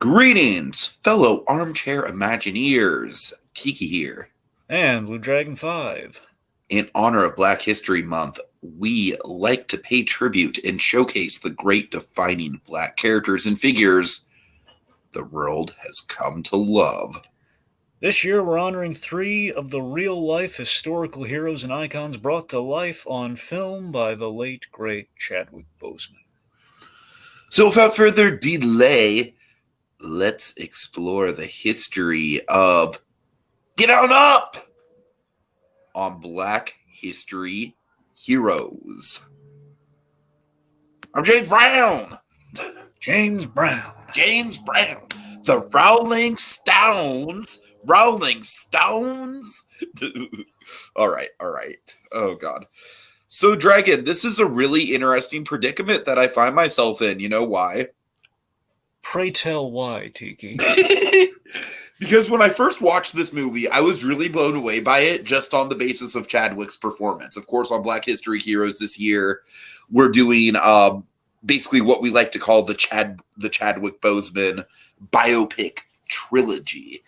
Greetings, fellow armchair Imagineers. Tiki here. And Blue Dragon 5. In honor of Black History Month, we like to pay tribute and showcase the great defining Black characters and figures the world has come to love. This year we're honoring 3 of the real-life historical heroes and icons brought to life on film by the late, great Chadwick Boseman. So without further delay, let's explore the history of Get On Up on Black History Heroes. I'm James Brown. James Brown. James Brown. The Rolling Stones. Rolling Stones. All right. Oh, God. So, Dragon, this is a really interesting predicament that I find myself in. You know why? Pray tell why, Tiki. Because when I first watched this movie, I was really blown away by it just on the basis of Chadwick's performance. Of course, on Black History Heroes this year, we're doing basically what we like to call the Chadwick Boseman biopic trilogy.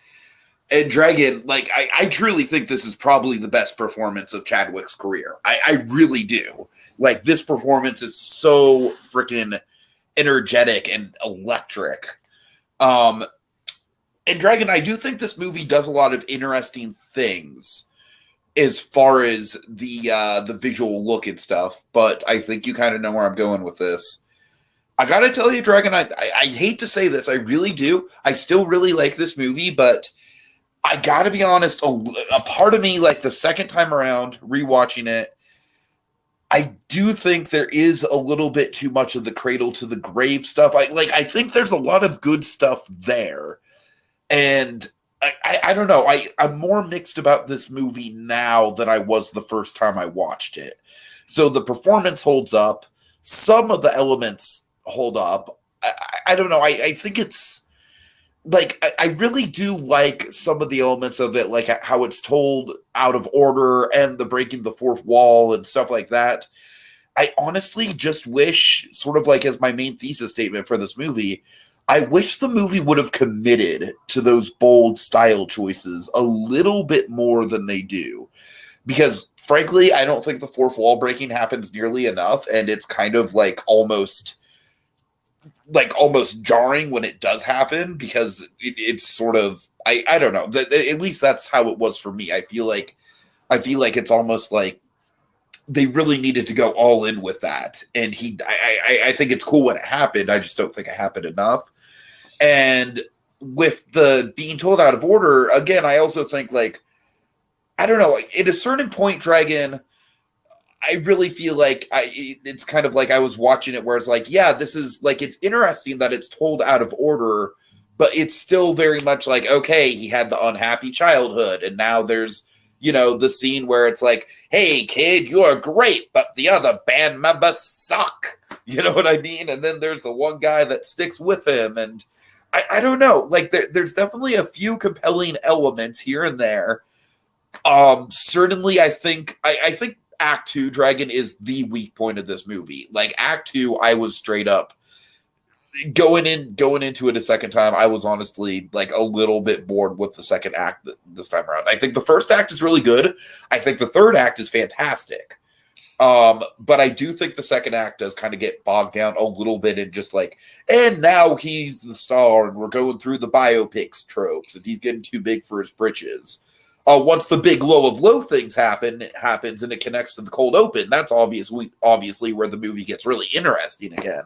And Dragon, like, I truly think this is probably the best performance of Chadwick's career. I really do. Like, this performance is so freaking energetic and electric. And Dragon, I do think this movie does a lot of interesting things as far as the visual look and stuff, but I think you kind of know where I'm going with this. I gotta tell you, Dragon, I hate to say this, I really do. I still really like this movie, but I gotta be honest, a part of me, like the second time around, rewatching it, I do think there is a little bit too much of the cradle-to-the-grave stuff. I think there's a lot of good stuff there. And I don't know. I'm more mixed about this movie now than I was the first time I watched it. So the performance holds up. Some of the elements hold up. I don't know. I think it's like I really do like some of the elements of it, like how it's told out of order and the breaking the fourth wall and stuff like that. I honestly just wish, sort of like as my main thesis statement for this movie, I wish the movie would have committed to those bold style choices a little bit more than they do. Because, frankly, I don't think the fourth wall breaking happens nearly enough, and it's kind of almost jarring when it does happen, because it's sort of, I don't know. At least that's how it was for me. I feel like it's almost like they really needed to go all in with that. And I think it's cool when it happened. I just don't think it happened enough. And with the being told out of order, again, I also think, like, I don't know, at a certain point, Dragon, I really feel like it's kind of like I was watching it where it's like, yeah, this is like, it's interesting that it's told out of order, but it's still very much like, okay, he had the unhappy childhood, and now there's, you know, the scene where it's like, hey, kid, you're great, but the other band members suck. You know what I mean? And then there's the one guy that sticks with him. And I don't know. Like, there's definitely a few compelling elements here and there. Certainly, I think Act 2, Dragon, is the weak point of this movie. Like, Act 2, I was straight up going into it a second time, I was honestly like a little bit bored with the second act this time around. I think the first act is really good. I think the third act is fantastic. But I do think the second act does kind of get bogged down a little bit in just like, and now he's the star and we're going through the biopics tropes and he's getting too big for his britches. Once the big low of low things happens and it connects to the cold open, that's obviously where the movie gets really interesting again.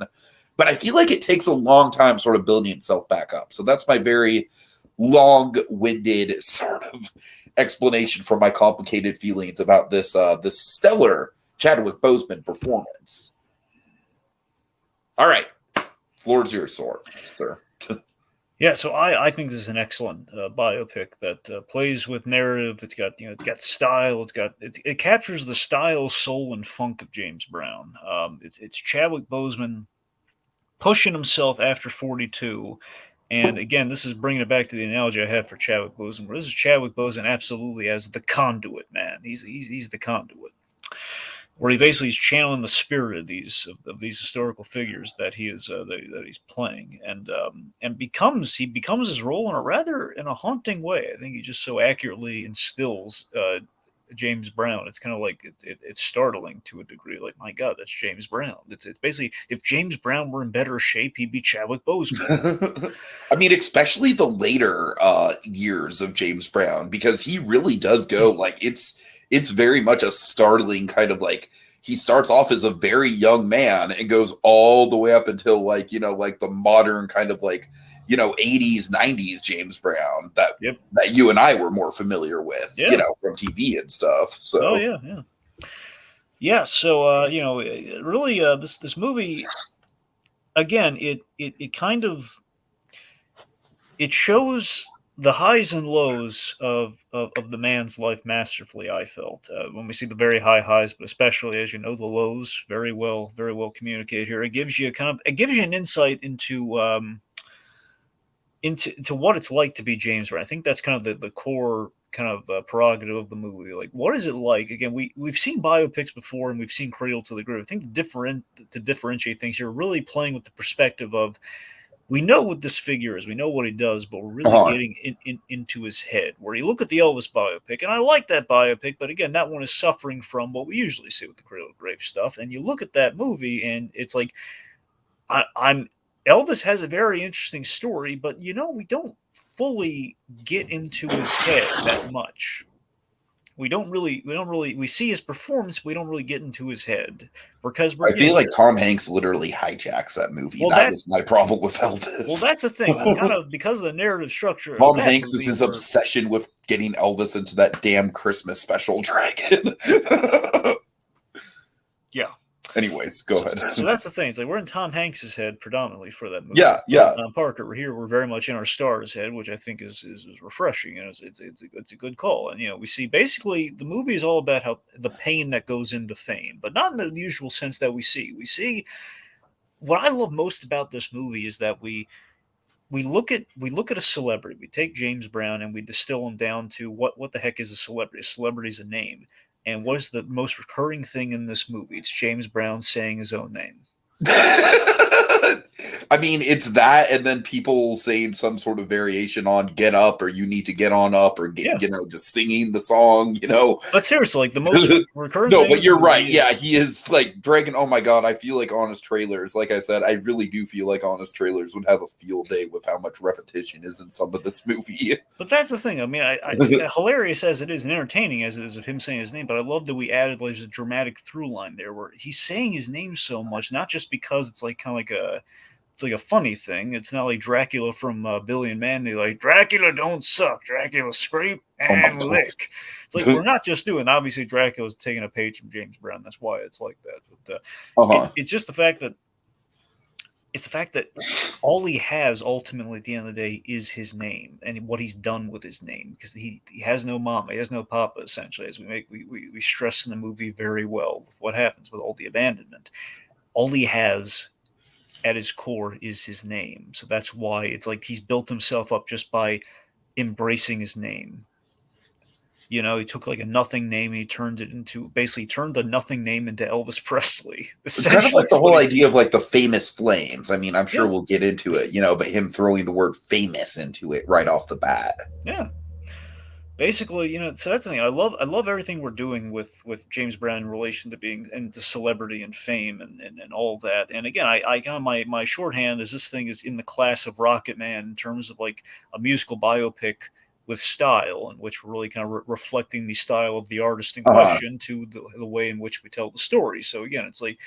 But I feel like it takes a long time sort of building itself back up. So that's my very long-winded sort of explanation for my complicated feelings about this stellar Chadwick Boseman performance. All right. Floor's yours, sir. Yeah, so I think this is an excellent biopic that plays with narrative. It's got style. It captures the style, soul, and funk of James Brown. It's Chadwick Boseman pushing himself after 42. And again, this is bringing it back to the analogy I had for Chadwick Boseman, where this is Chadwick Boseman absolutely as the conduit, man. He's the conduit. where he basically is channeling the spirit of these historical figures that he is that he's playing, and he becomes his role in a rather in a haunting way. I think he just so accurately instills James Brown. It's kind of like it's startling to a degree. Like, my God, that's James Brown. It's basically, if James Brown were in better shape, he'd be Chadwick Boseman. I mean, especially the later years of James Brown, because he really does go like it's very much a startling kind of like, he starts off as a very young man and goes all the way up until like, like the modern kind of like, 80s, 90s James Brown that Yep. that you and I were more familiar with, Yeah. from TV and stuff. So Oh yeah, yeah. Yeah, so really, this movie, again, it kind of, it shows the highs and lows of the man's life masterfully. I felt when we see the very high highs, but especially, as you know, the lows, very well communicated here. It gives you an insight into what it's like to be James Brown. I think that's kind of the core kind of prerogative of the movie. Like, what is it like? Again, we've seen biopics before, and we've seen Cradle to the Grave. I think to differentiate things here, really playing with the perspective of, we know what this figure is, we know what he does, but we're really getting into his head. Where you look at the Elvis biopic, and I like that biopic, but again, that one is suffering from what we usually see with the Cradle to the Grave stuff. And you look at that movie, and it's like, I'm Elvis has a very interesting story, but we don't fully get into his head that much. We see his performance, we don't really get into his head, because I feel like Tom Hanks literally hijacks that movie. Well, that was my problem with Elvis. Well, that's the thing. Kind of because of the narrative structure. Tom Hanks is his obsession with getting Elvis into that damn Christmas special Dragon. Yeah. Anyways, go ahead. So that's the thing. It's like, we're in Tom Hanks's head predominantly for that movie. Yeah, yeah. Tom Parker, we're very much in our star's head, which I think is refreshing. It's a good call. And we see basically the movie is all about how the pain that goes into fame, but not in the usual sense that we see. We see, what I love most about this movie is that we look at a celebrity. We take James Brown and we distill him down to what the heck is a celebrity? A celebrity is a name. And what is the most recurring thing in this movie? It's James Brown saying his own name. I mean, it's that, and then people saying some sort of variation on "get up" or "you need to get on up," or just singing the song. But seriously, like, the most recurring. No, but you're right. Yeah, he is like Dragon. Oh my God, I feel like Honest Trailers. Like I said, I really do feel like Honest Trailers would have a field day with how much repetition is in some of this movie. But that's the thing. I mean, I hilarious as it is and entertaining as it is of him saying his name, but I love that we added, like, a dramatic through line there where he's saying his name so much, not just because it's like kind of like a funny thing. It's not like Dracula from Billy and Mandy, like, Dracula don't suck, Dracula scrape and lick. It's like, we're not just doing, obviously Dracula's taking a page from James Brown. That's why it's like that. But it's just the fact that all he has ultimately at the end of the day is his name and what he's done with his name, because he has no mama, he has no papa, essentially, as we stress in the movie very well with what happens with all the abandonment. All he has at his core is his name. So that's why it's like he's built himself up just by embracing his name. He took like a nothing name and he turned the nothing name into Elvis Presley. It's kind of like the whole idea of like the famous flames. I mean, I'm sure we'll get into it, but him throwing the word famous into it right off the bat. Yeah. Basically, so that's the thing. I love everything we're doing with James Brown in relation to being and to celebrity and fame and all that. And again, I kind of my shorthand is, this thing is in the class of Rocketman in terms of like a musical biopic with style, in which we're really kind of reflecting the style of the artist in question to the way in which we tell the story. So again, it's like,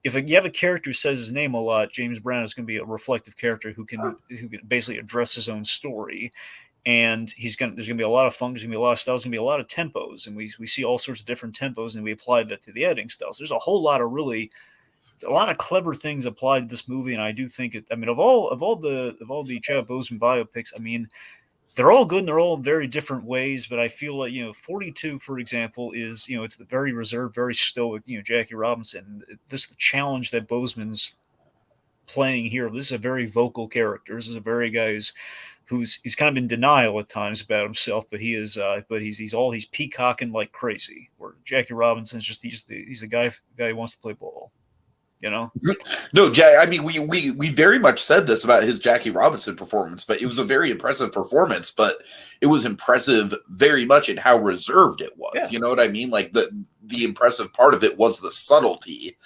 if you have a character who says his name a lot, James Brown is going to be a reflective character who can basically address his own story. And there's going to be a lot of fun, there's going to be a lot of styles, there's going to be a lot of tempos, and we see all sorts of different tempos, and we apply that to the editing styles. There's a whole lot of a lot of clever things applied to this movie, and I do think it. I mean, of all the Chadwick Boseman biopics, I mean, they're all good and they're all in very different ways. But I feel like 42, for example, is it's the very reserved, very stoic Jackie Robinson. This is the challenge that Boseman's playing here. This is a very vocal character. This is a very guy who's he's kind of in denial at times about himself, but he's peacocking like crazy. Where Jackie Robinson's just he's the guy who wants to play ball, you know. No, I mean, we very much said this about his Jackie Robinson performance, but it was a very impressive performance. But it was impressive very much in how reserved it was. Yeah. You know what I mean? Like the impressive part of it was the subtlety.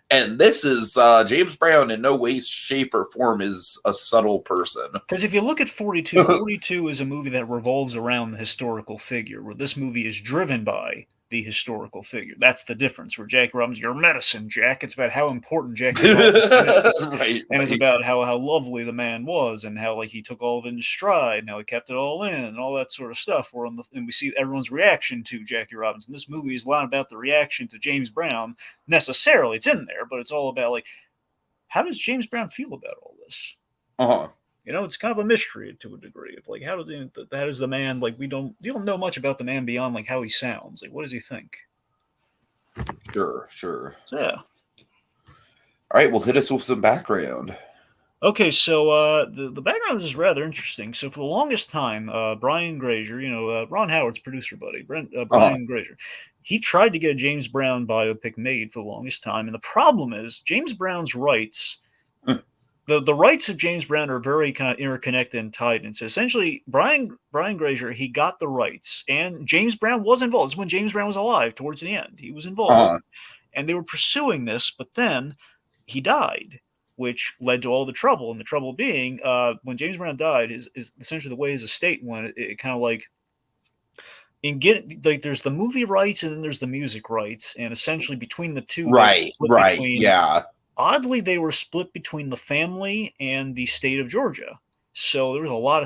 And this is James Brown in no way, shape, or form is a subtle person. Because if you look at 42, 42 is a movie that revolves around the historical figure, where this movie is driven by the historical figure. That's the difference. Where Jackie Robinson, your medicine, Jack. It's about how important Jackie Robinson is, right, and it's about how lovely the man was, and how like he took all of it in stride, and how he kept it all in, and all that sort of stuff. And we see everyone's reaction to Jackie Robinson. This movie is not about the reaction to James Brown necessarily. It's in there, but it's all about like, how does James Brown feel about all this? Uh-huh. You know, it's kind of a mystery to a degree. Of like, how does the man, like, you don't know much about the man beyond like how he sounds. Like, what does he think? Sure. So, yeah. All right, well, hit us with some background. Okay, so the background is rather interesting. So for the longest time, Brian Grazer, Ron Howard's producer buddy, Brian Grazer, he tried to get a James Brown biopic made for the longest time, and the problem is James Brown's rights. The rights of James Brown are very kind of interconnected and tied. And so essentially, Brian Grazer, he got the rights, and James Brown was involved. This is when James Brown was alive towards the end. He was involved, and they were pursuing this, but then he died, which led to all the trouble. And the trouble being, when James Brown died, is essentially the way his estate went. It kind of like there's the movie rights and then there's the music rights, and essentially between the two, yeah. Oddly, they were split between the family and the state of Georgia. So there's a lot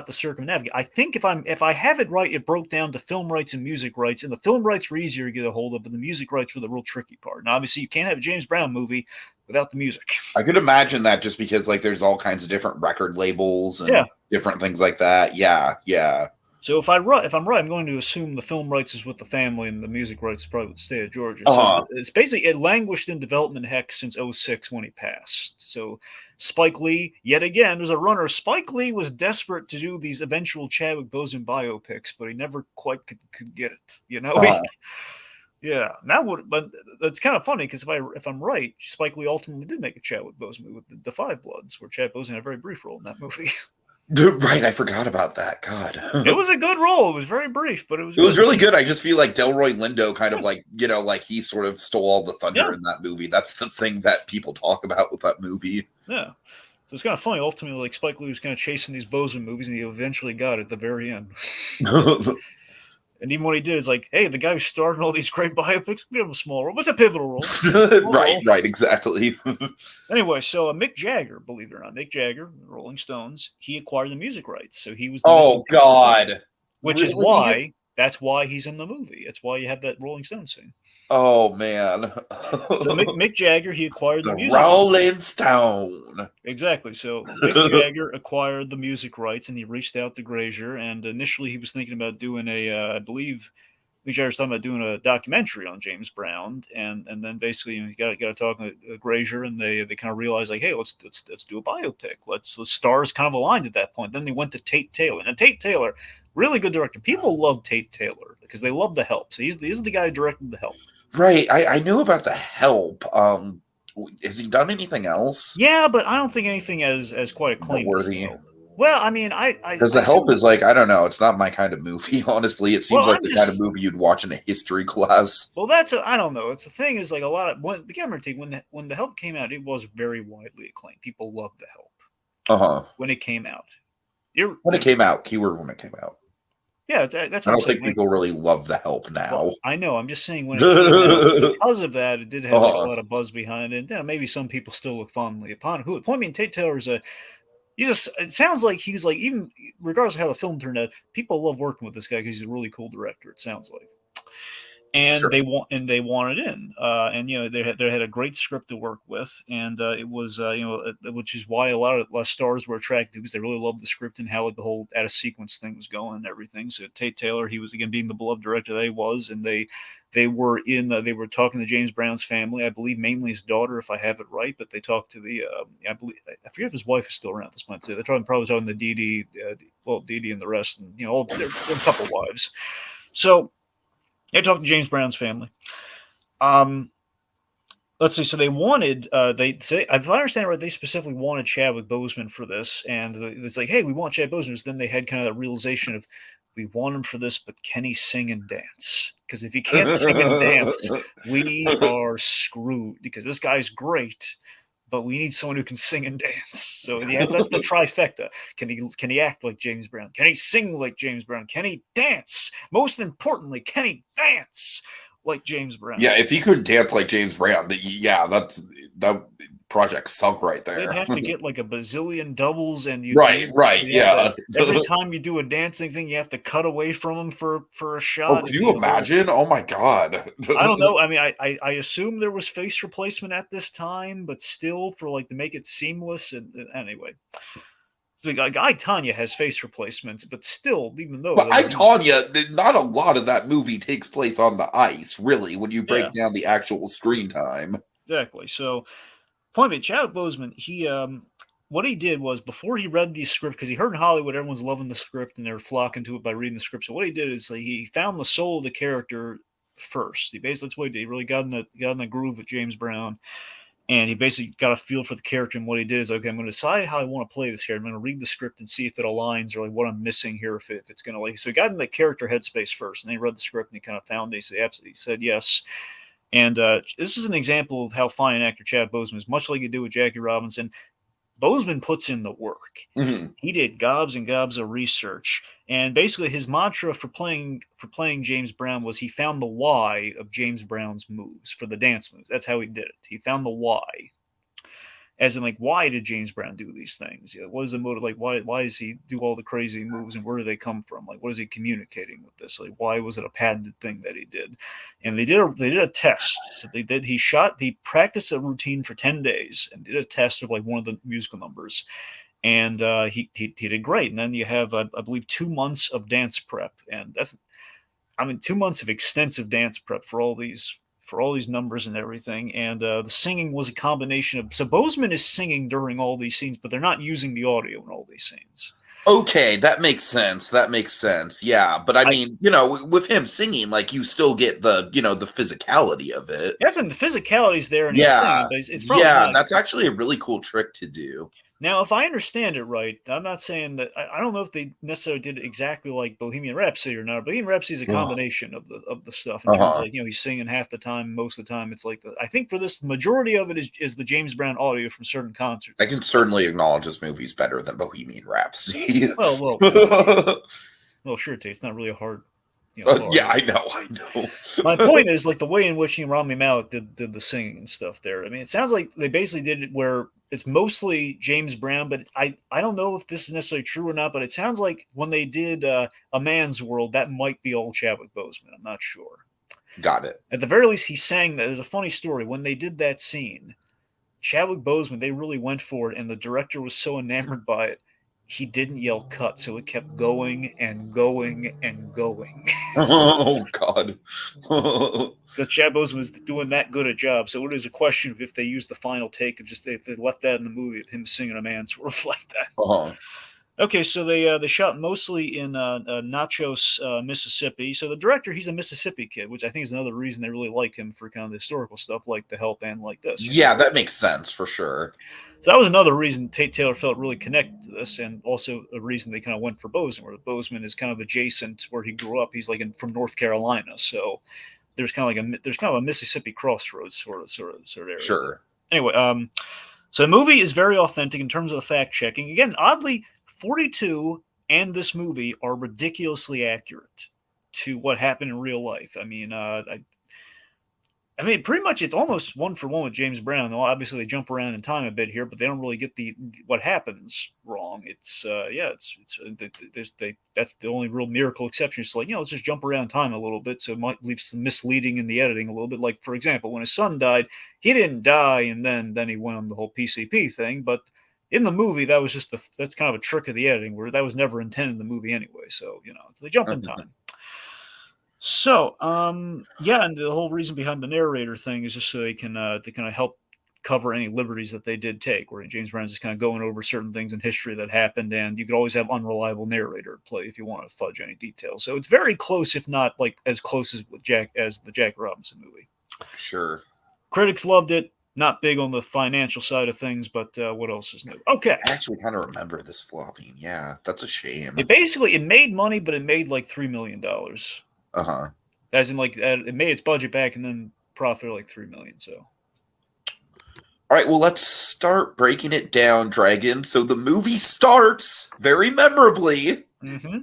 to circumnavigate. I think if I have it right, it broke down to film rights and music rights, and the film rights were easier to get a hold of, but the music rights were the real tricky part. And obviously, you can't have a James Brown movie without the music. I could imagine that just because like there's all kinds of different record labels and different things like that. Yeah. So if I'm right, I'm going to assume the film rights is with the family and the music rights is probably with the state of Georgia. So it's basically, it languished in development heck since 2006 when he passed. So Spike Lee, yet again, there's a runner. Spike Lee was desperate to do these eventual Chadwick Boseman biopics, but he never quite could get it. You know? Yeah, but that's kind of funny because if I'm right, Spike Lee ultimately did make a Chadwick Boseman with the Five Bloods, where Chad Boseman had a very brief role in that movie. Right, I forgot about that. God, it was a good role. It was very brief, but it was really good. I just feel like Delroy Lindo kind of like like he sort of stole all the thunder in that movie. That's the thing that people talk about with that movie. Yeah, so it's kind of funny. Ultimately, like Spike Lee was kind of chasing these Boseman movies, and he eventually got it at the very end. And even what he did is like, hey, the guy who starred in all these great biopics, give him a small role. What's a pivotal role? Right, exactly. Anyway, so Mick Jagger, believe it or not, Mick Jagger, Rolling Stones, he acquired the music rights. So he was the God. Which is why, that's why he's in the movie. That's why you have that Rolling Stones scene. Oh, man. So Mick Jagger, he acquired the music Rolling Stone. Exactly. So Mick Jagger acquired the music rights, and he reached out to Grazer. And initially, he was thinking about doing I believe, Mick Jagger was talking about doing a documentary on James Brown. And then basically, you got to talk to Grazer, and they kind of realized like, hey, let's do a biopic. The stars kind of aligned at that point. Then they went to Tate Taylor, and Tate Taylor, really good director. People love Tate Taylor because they love The Help. So he's the guy who directed The Help. Right. I knew about The Help. Has he done anything else? Yeah, but I don't think anything as quite acclaimed as The Help. Well, I mean, because The Help is like, I don't know, it's not my kind of movie. Honestly, it seems like the kind of movie you'd watch in a history class. Well, I don't know. It's the thing is like a lot of when The Help came out, it was very widely acclaimed. People loved The Help. When it came out. When it came out. Keyword when it came out. Yeah, that's what I don't think people really love The Help now. Well, I know. I'm just saying when it came out, because of that, it did have a lot of buzz behind it. And maybe some people still look fondly upon it. Point being, Tate Taylor is it sounds like he's like, even regardless of how the film turned out, people love working with this guy because he's a really cool director, it sounds like. and Sure. they wanted in, and they had a great script to work with, and it was which is why a lot of stars were attracted, because they really loved the script and how the whole out of sequence thing was going and everything. So Tate Taylor, he was, again, being the beloved director that he was, and they were talking to James Brown's family, I believe mainly his daughter, if I have it right, but they talked to I believe, I forget if his wife is still around at this point too. They're probably talking to Dee Dee, Dee Dee and the rest, and they're a couple wives. So they talked to James Brown's family. Um, let's see. So they wanted, they say, if I understand it right, they specifically wanted Chadwick Boseman for this, and it's like, hey, we want Chad Boseman. So then they had kind of that realization of, we want him for this, but can he sing and dance? Because if he can't sing and dance, we are screwed. Because this guy's great, but we need someone who can sing and dance. So yeah, that's the trifecta. Can he act like James Brown? Can he sing like James Brown? Can he dance? Most importantly, can he dance like James Brown? Yeah, if he couldn't dance like James Brown, that project sunk right They'd there. have to get like a bazillion doubles, and Right, right, yeah. every time you do a dancing thing, you have to cut away from him for a Oh, shot. can you imagine? Oh my God. I don't know. I mean, I assume there was face replacement at this time, but still, for like to make it seamless. And anyway, so Guy Tanya has face replacements, but still, even though But I, Tanya, not a lot of that movie takes place on the ice, really, when you break down the actual screen time. Exactly. So, point being, Chadwick Boseman, what he did was, before he read the script, because he heard in Hollywood everyone's loving the script and they're flocking to it by reading the script. So what he did is, like, he found the soul of the character first. He basically, that's what he did. He really got in the groove with James Brown, and he basically got a feel for the character. And what he did is, okay, I'm going to decide how I want to play this here. I'm going to read the script and see if it aligns, or like what I'm missing here, if it's going to, like. So he got in the character headspace first, and then he read the script and he kind of found it. So he absolutely said yes. And this is an example of how fine an actor Chad Boseman is. Much like you do with Jackie Robinson, Boseman puts in the work. Mm-hmm. He did gobs and gobs of research, and basically his mantra for playing James Brown was, he found the why of James Brown's moves, for the dance moves. That's how he did it. He found the why. As in, like, why did James Brown do these things? What is the motive? Like, why does he do all the crazy moves, and where do they come from? Like, what is he communicating with this? Like, why was it a patented thing that he did? And they did a test. So he practiced a routine for 10 days and did a test of like one of the musical numbers, and he did great. And then you have, I believe, 2 months of dance prep, and 2 months of extensive dance prep for all these numbers and everything. And the singing was a combination of, so Boseman is singing during all these scenes, but they're not using the audio in all these scenes. Okay, that makes sense. Yeah, but I mean, with him singing, like, you still get the physicality of it. That's, and the physicality's there, and he's singing, but it's probably that's actually a really cool trick to do. Now, if I understand it right, I'm not saying that, I don't know if they necessarily did it exactly like Bohemian Rhapsody or not. Bohemian Rhapsody is a combination of the stuff, in terms of, like, he's singing half the time, most of the time. It's like, I think for this, the majority of it is the James Brown audio from certain concerts. I can certainly acknowledge this movie's better than Bohemian Rhapsody. well, sure, Tate. It's not really a hard. Yeah, I know. My point is, like, the way in which Rami Malek did the singing and stuff there. I mean, it sounds like they basically did it where it's mostly James Brown, but I don't know if this is necessarily true or not, but it sounds like when they did A Man's World, that might be old Chadwick Boseman. I'm not sure. Got it. At the very least, he sang that. There's a funny story. When they did that scene, Chadwick Boseman, they really went for it, and the director was so enamored by it, he didn't yell cut, so it kept going and going and going. Oh, God. Because Chad Boseman was doing that good a job. So it is a question of if they used the final take of just, if they left that in the movie of him singing A Man's World like that. Okay, so they shot mostly in Nachos, Mississippi. So the director, he's a Mississippi kid, which I think is another reason they really like him for kind of the historical stuff like The Help and like this. Yeah, that makes sense for sure. So that was another reason Tate Taylor felt really connected to this, and also a reason they kind of went for Boseman, where Boseman is kind of adjacent where he grew up. He's like from North Carolina, so there's kind of a Mississippi crossroads sort of area. Sure. Anyway, so the movie is very authentic in terms of the fact checking. Again, oddly, 42 and this movie are ridiculously accurate to what happened in real life. I mean, I mean, pretty much it's almost one for one with James Brown. Though obviously they jump around in time a bit here, but they don't really get the what happens wrong. It's yeah, that's the only real miracle exception. It's like, let's just jump around time a little bit, so it might leave some misleading in the editing a little bit. Like for example, when his son died, he didn't die, and then he went on the whole PCP thing, but in the movie, that was that's kind of a trick of the editing where that was never intended in the movie anyway. So so they jump in time. So, yeah, and the whole reason behind the narrator thing is just so they can kind of help cover any liberties that they did take. Where James Brown's just kind of going over certain things in history that happened, and you could always have unreliable narrator play if you want to fudge any details. So it's very close, if not like as close as the Jack Robinson movie. Sure. Critics loved it. Not big on the financial side of things, but what else is new? Okay. I actually kind of remember this flopping. Yeah, that's a shame. It made money, but it made like $3 million. Uh-huh. As in, like, it made its budget back and then profit like $3 million. So, all right, well, let's start breaking it down, Dragon. So the movie starts very memorably. Mm-hmm.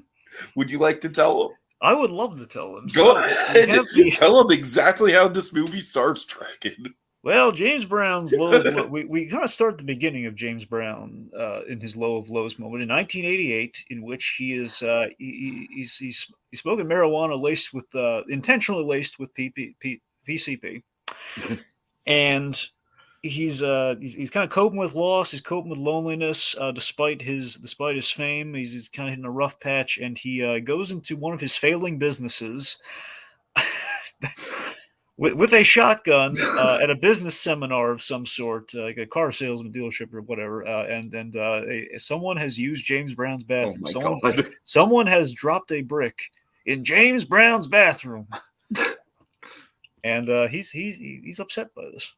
Would you like to tell them? I would love to tell them. Go ahead. Tell them exactly how this movie starts, Dragon. Well, James Brown's low of low. We kind of start at the beginning of James Brown in his low of lows moment in 1988, in which he is he's smoking marijuana laced with intentionally laced with PCP, and he's kind of coping with loss. He's coping with loneliness despite his fame. He's kind of hitting a rough patch, and he goes into one of his failing businesses. With a shotgun at a business seminar of some sort, like a car salesman dealership or whatever, and someone has used James Brown's bathroom. Oh my God. Someone has dropped a brick in James Brown's bathroom, and he's upset by this.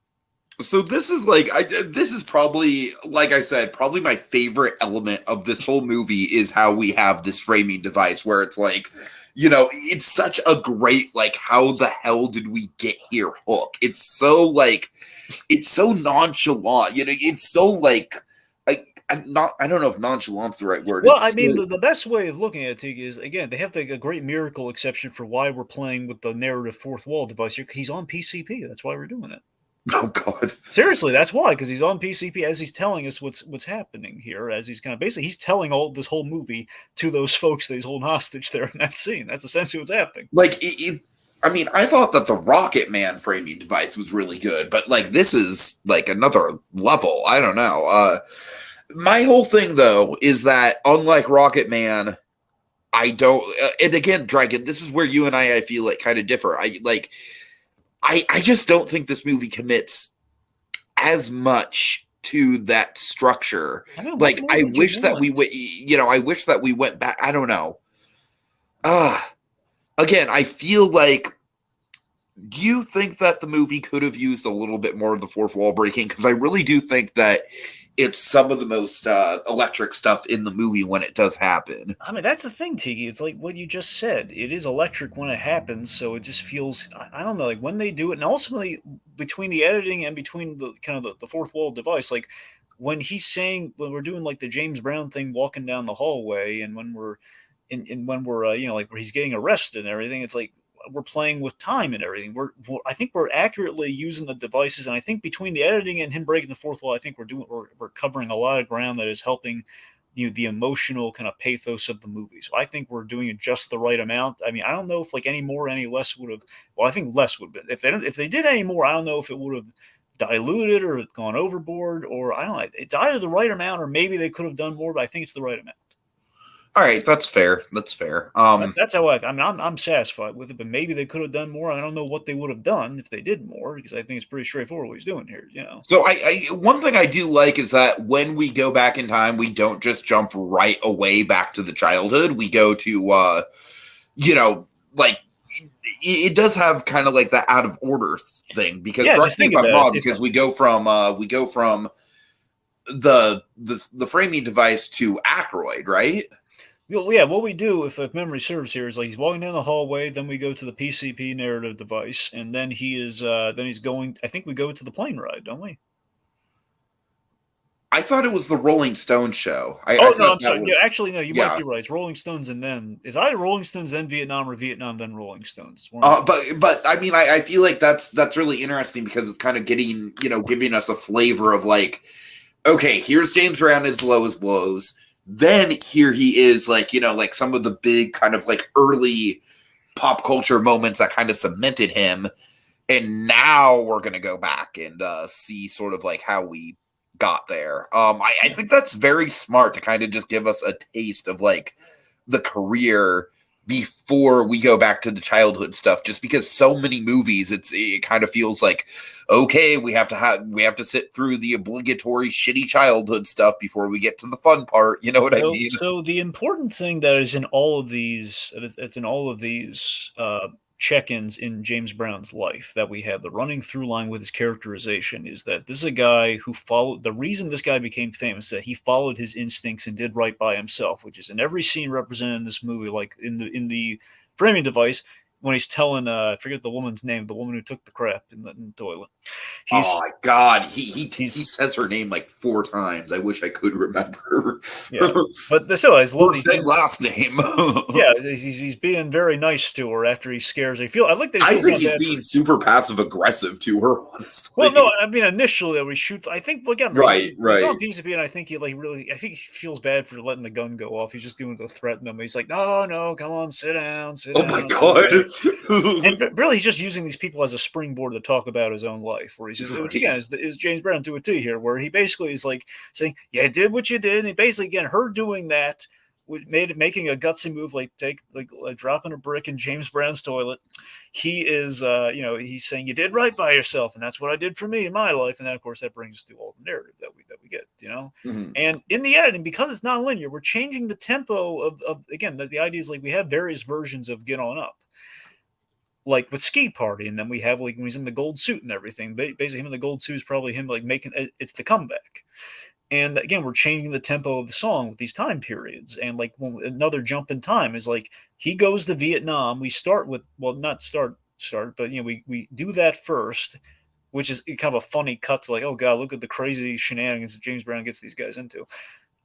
So this is this is probably, like I said, probably my favorite element of this whole movie is how we have this framing device where it's like, it's such a great, like, how the hell did we get here hook. It's so nonchalant, it's so like I don't know if nonchalant's the right word. Well, I mean, the best way of looking at it, Tiki, is, again, they have a great miracle exception for why we're playing with the narrative fourth wall device here. He's on PCP. That's why we're doing it. Oh God! Seriously, that's why, because he's on PCP as he's telling us what's happening here. As he's kind of basically he's telling all this whole movie to those folks that he's holding hostage there in that scene. That's essentially what's happening. Like, I mean, I thought that the Rocketman framing device was really good, but like this is like another level. I don't know. My whole thing though is that unlike Rocketman, I don't. And again, Dragon, this is where you and I feel like kind of differ. I just don't think this movie commits as much to that structure. I wish that we went, I wish that we went back. I don't know. Again, I feel like, do you think that the movie could have used a little bit more of the fourth wall breaking? Because I really do think that it's some of the most electric stuff in the movie when it does happen. I mean, that's the thing, Tiki. It's like what you just said. It is electric when it happens, so it just feels, I don't know, like when they do it, and ultimately between the editing and between the kind of the fourth wall device, like when we're doing like the James Brown thing, walking down the hallway, and when we're when we're like where he's getting arrested and everything, it's like we're playing with time and everything. I think we're accurately using the devices, and I think between the editing and him breaking the fourth wall, I think we're covering a lot of ground that is helping the emotional kind of pathos of the movie. So I think we're doing it just the right amount. I mean, I don't know if like any more, any less would have. Well, I think less would have been. If they did any more, I don't know if it would have diluted or gone overboard, or I don't know. It's either the right amount or maybe they could have done more, but I think it's the right amount. All right, that's fair. That's fair. That's how I'm satisfied with it, but maybe they could have done more. I don't know what they would have done if they did more, because I think it's pretty straightforward what he's doing here. So I one thing I do like is that when we go back in time, we don't just jump right away back to the childhood. We go to, like it does have kind of like that out of order thing, because just think about it, because we go from the framing device to Aykroyd, right? Well, yeah, what we do, if memory serves here, is like he's walking down the hallway, then we go to the PCP narrative device, and then he's going, I think we go to the plane ride, don't we? I thought it was the Rolling Stone show. I Oh no, thought I'm that sorry. Yeah, was actually, no, you might yeah. be right. It's Rolling Stones, and then is either Rolling Stones then Vietnam or Vietnam then Rolling Stones. One of the But I mean, I feel like that's really interesting because it's kind of getting giving us a flavor of like, okay, here's James Brown at his lowest blows. Then here he is, like like some of the big kind of like early pop culture moments that kind of cemented him, and now we're gonna go back and see sort of like how we got there. I think that's very smart to kind of just give us a taste of like the career before we go back to the childhood stuff, just because so many movies it kind of feels like, okay, we have to sit through the obligatory shitty childhood stuff before we get to the fun part, you know what I mean? So the important thing that is in all of these, it's in all of these check-ins in James Brown's life that we have the running through line with his characterization is that this is a guy who followed the reason this guy became famous, that he followed his instincts and did right by himself, which is in every scene represented in this movie, like in the framing device when he's telling I forget the woman's name, the woman who took the crap in the toilet. Oh He's my god, he he's says her name like 4 times. I wish I could remember. yeah, but still, his love. First and last name. Yeah, he's being very nice to her after he scares her. I like that he I feels think not he's bad for. being super passive aggressive to her, Well, honestly. no, I mean initially that we shoot. I think well, again, Right, he's right. on PCP, and I think he like really. I think he feels bad for letting the gun go off. He's just doing it to threaten him. He's like, no, no, come on, sit Oh my down, sit god. down. And really, he's just using these people as a springboard to talk about his own life. Where he's just, which again Right. is James Brown to a T here, where he basically is like saying, "Yeah, did what you did," and he basically again her doing that making a gutsy move like dropping a brick in James Brown's toilet. He is he's saying you did right by yourself, and that's what I did for me in my life. And then of course that brings us to all the narrative that we get, Mhm. and in the editing, because it's non-linear, we're changing the tempo of again the idea is like we have various versions of Get On Up, like with Ski Party, and then we have like when he's in the gold suit and everything. Basically, him in the gold suit is probably him like making it's the comeback. And again, we're changing the tempo of the song with these time periods. And like another jump in time is like he goes to Vietnam. We start with not start, but we do that first, which is kind of a funny cut to like, oh god, look at the crazy shenanigans that James Brown gets these guys into.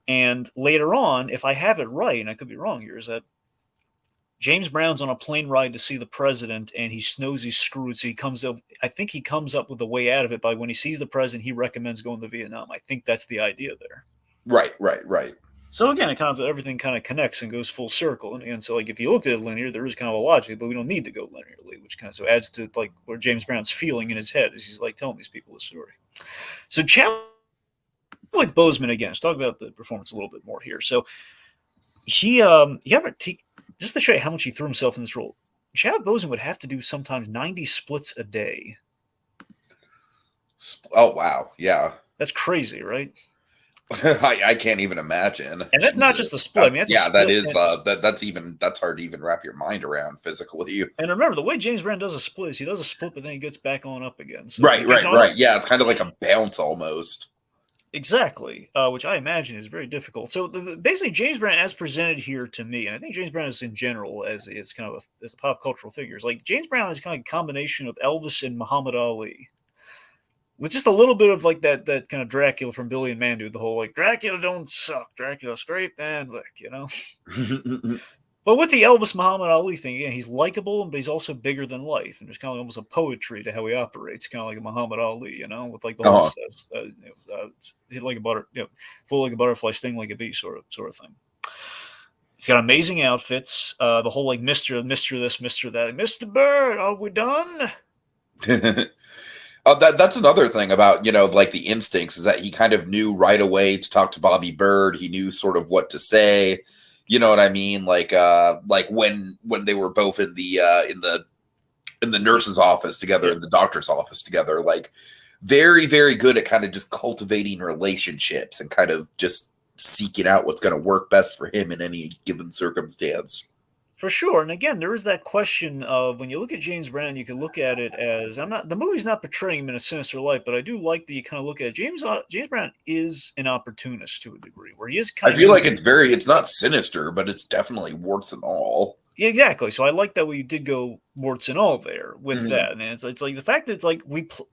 And later on, if I have it right, and I could be wrong here, is that James Brown's on a plane ride to see the president, and he knows he's screwed. So he comes up. I think he comes up with a way out of it by when he sees the president, he recommends going to Vietnam. I think that's the idea there. Right. So again, it kind of everything kind of connects and goes full circle. And so like if you look at it linear, there is kind of a logic, but we don't need to go linearly, which kind of so adds to like where James Brown's feeling in his head as he's like telling these people the story. So Chadwick Boseman again. Let's talk about the performance a little bit more here. So just to show you how much he threw himself in this role, Chadwick Boseman would have to do sometimes 90 splits a day. Oh wow, yeah. That's crazy, right? I can't even imagine. And that's not just a split. I mean, that's a That split. is that's hard to even wrap your mind around physically. And remember, the way James Brown does a split is he does a split, but then he gets back on up again. So Right, he right, gets on right. up. Yeah, it's kind of like a bounce almost. Exactly, which I imagine is very difficult. So basically, James Brown, as presented here to me, and I think James Brown is in general as kind of as a pop cultural figure, is like James Brown is kind of a combination of Elvis and Muhammad Ali, with just a little bit of like that kind of Dracula from Billy and Mandy, the whole like Dracula don't suck, Dracula's great and lick. But with the Elvis Muhammad Ali thing, yeah, he's likable, but he's also bigger than life, and there's kind of almost a poetry to how he operates, kind of like a Muhammad Ali, with like the whole hit like a full like a butterfly, sting like a bee, sort of thing. He's got amazing outfits. The whole like Mister this, Mister that, Mister Bird, are we done? That's another thing about like the instincts is that he kind of knew right away to talk to Bobby Bird. He knew sort of what to say. You know what I mean? Like when they were both in the nurse's office together, in the doctor's office together, like very, very good at kind of just cultivating relationships and kind of just seeking out what's going to work best for him in any given circumstance. For sure. And again, there is that question of when you look at James Brown, you can look at it as the movie's not portraying him in a sinister light, but I do like that you kind of look at James Brown is an opportunist to a degree, where he is kind I of feel like using it's not sinister, but it's definitely warts and all. Exactly. So I like that we did go warts and all there with that, and it's like the fact that like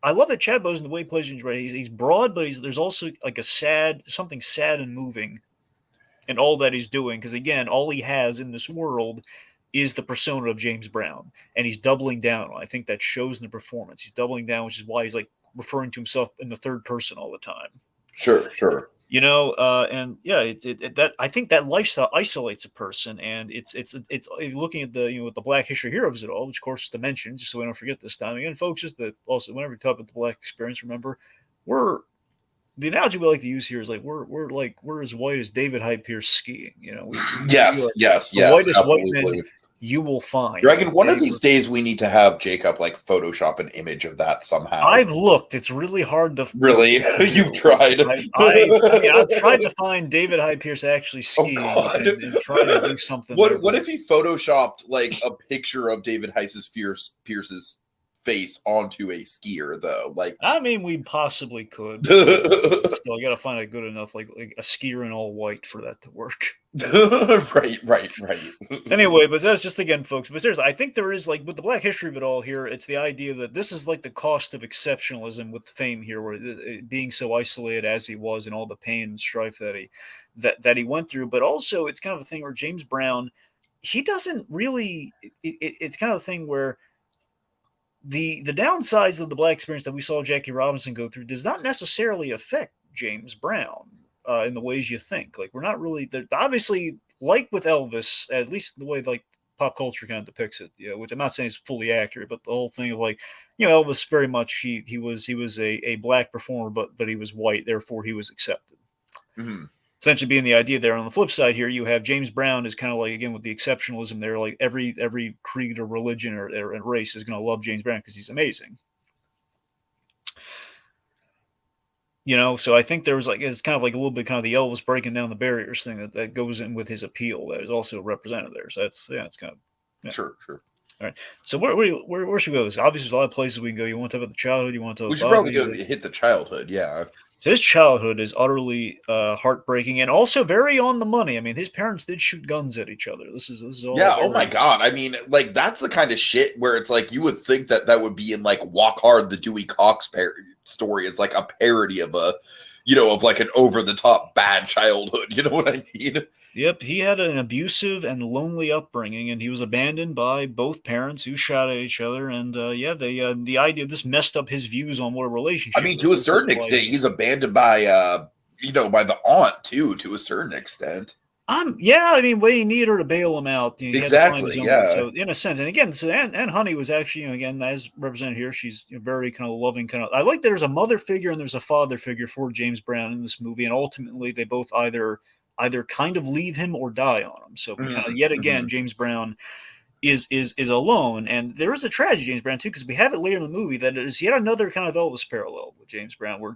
I love that Chad Boseman, the way he plays James Brown. He's broad, but there's also like something sad and moving in all that he's doing, because again, all he has in this world is the persona of James Brown, and he's doubling down. I think that shows in the performance. He's doubling down, which is why he's like referring to himself in the third person all the time. Sure. And yeah, that I think that lifestyle isolates a person, and it's looking at the the Black History heroes of it all, which of course is to mention, just so we don't forget this time again, folks. Just that also, whenever we talk about the Black experience, remember we're the analogy we like to use here is like we're as white as David Hyde Pierce skiing. Yes, the whitest white absolutely. men you will find. Dragon, one of these days we need to have Jacob like Photoshop an image of that somehow. I've looked; it's really hard to. Really, you've tried. I've tried to find David Hyde Pierce actually skiing and try to do something. What if he photoshopped like a picture of David Pierce's face onto a skier though? Like, I mean, we possibly could. Still, I got to find a good enough like a skier in all white for that to work. right. Anyway, but that's just again, folks. But seriously, I think there is like with the Black History of it all here, it's the idea that this is like the cost of exceptionalism with fame here, where being so isolated as he was and all the pain and strife that he went through. But also, it's kind of a thing where James Brown, he doesn't really. It's kind of a thing where the downsides of the Black experience that we saw Jackie Robinson go through does not necessarily affect James Brown in the ways you think. Like, we're not really obviously, like with Elvis, at least the way like pop culture kind of depicts it, which I'm not saying is fully accurate, but the whole thing of like, Elvis very much he was a Black performer, but he was white, therefore he was accepted. Essentially being the idea there. On the flip side here, you have James Brown is kind of like, again, with the exceptionalism there, like every creed or religion or race is going to love James Brown because he's amazing. So I think there was like, it's kind of like a little bit kind of the Elvis breaking down the barriers thing that goes in with his appeal that is also represented there. So it's kind of. Sure. All right. So where should we go? Obviously, there's a lot of places we can go. You want to talk about the childhood? You want to talk we should probably go hit the childhood, yeah. So his childhood is utterly heartbreaking and also very on the money. I mean, his parents did shoot guns at each other. This is all. Yeah. Oh my God. I mean, like that's the kind of shit where it's like you would think that would be in like Walk Hard, the Dewey Cox story. It's like a parody of of like an over the top bad childhood. You know what I mean? Yep, he had an abusive and lonely upbringing, and he was abandoned by both parents who shot at each other. And the idea of this messed up his views on what a relationship. I mean, to a certain extent, he's abandoned by by the aunt too. To a certain extent. I mean, Wayne he needed her to bail him out. Exactly. Yeah. So in a sense, and again, Anne Honey was actually, again, as represented here, she's very kind of loving. I like that there's a mother figure and there's a father figure for James Brown in this movie, and ultimately they both either kind of leave him or die on him. So kind of yet again, James Brown is alone, and there is a tragedy James Brown too, because we have it later in the movie that it is yet another kind of Elvis parallel with James Brown, where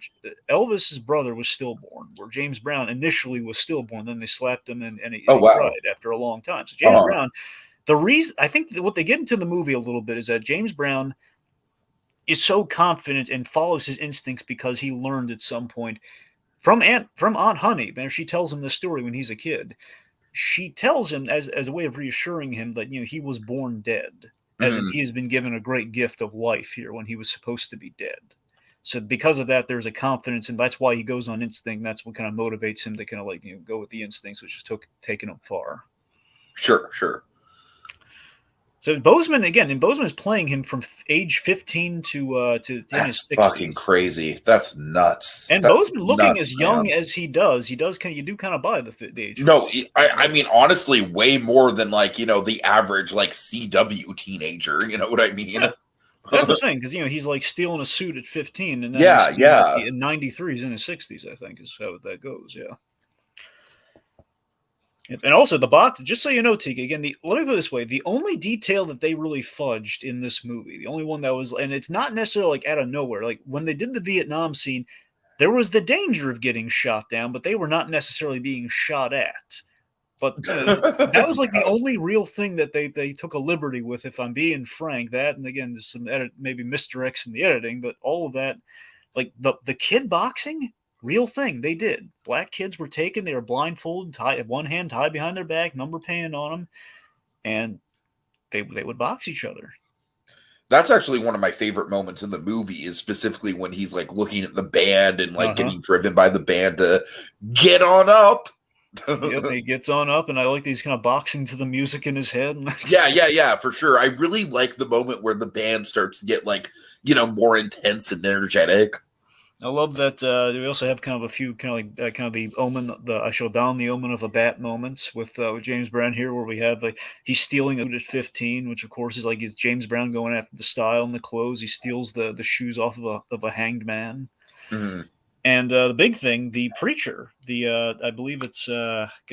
Elvis's brother was stillborn, where James Brown initially was stillborn, then they slapped him and he died after a long time. So James Brown, the reason I think what they get into the movie a little bit is that James Brown is so confident and follows his instincts because he learned at some point from Aunt Honey, man, she tells him this story when he's a kid. She tells him as a way of reassuring him that he was born dead, as in he has been given a great gift of life here when he was supposed to be dead. So because of that, there's a confidence, and that's why he goes on instinct. That's what kind of motivates him to kind of like go with the instincts, which is taking him far. Sure. So Boseman is playing him from age 15 to in his 60s. Fucking crazy. That's nuts. And Boseman looking as young as he does, you do kind of buy the age. No, I mean honestly, way more than like the average like CW teenager. You know what I mean? Yeah. That's the thing, because he's like stealing a suit at 15, and then in 93 he's in his 60s. I think is how that goes. Yeah. And also the box, just so you know, Tiki, again, let me put it this way, the only detail that they really fudged in this movie, the only one that was, and it's not necessarily like out of nowhere, like when they did the Vietnam scene, there was the danger of getting shot down, but they were not necessarily being shot at. But that was like the only real thing that they took a liberty with, if I'm being frank. That, and again, there's some maybe misdirects in the editing, but all of that, like the kid boxing, real thing they did. Black kids were taken, they were blindfolded, one hand tied behind their back, number pan on them, and they would box each other. That's actually one of my favorite moments in the movie, is specifically when he's like looking at the band and like getting driven by the band to get on up. Yep, he gets on up, and I like these kind of boxing to the music in his head. Yeah, for sure. I really like the moment where the band starts to get like, more intense and energetic. I love that we also have kind of a few kind of the omen, the I shall down the omen of a bat moments with James Brown here, where we have like he's stealing a suit at 15, which of course is like it's James Brown going after the style and the clothes. He steals the shoes off of a hanged man. Mm-hmm. And the big thing, the preacher, I believe it's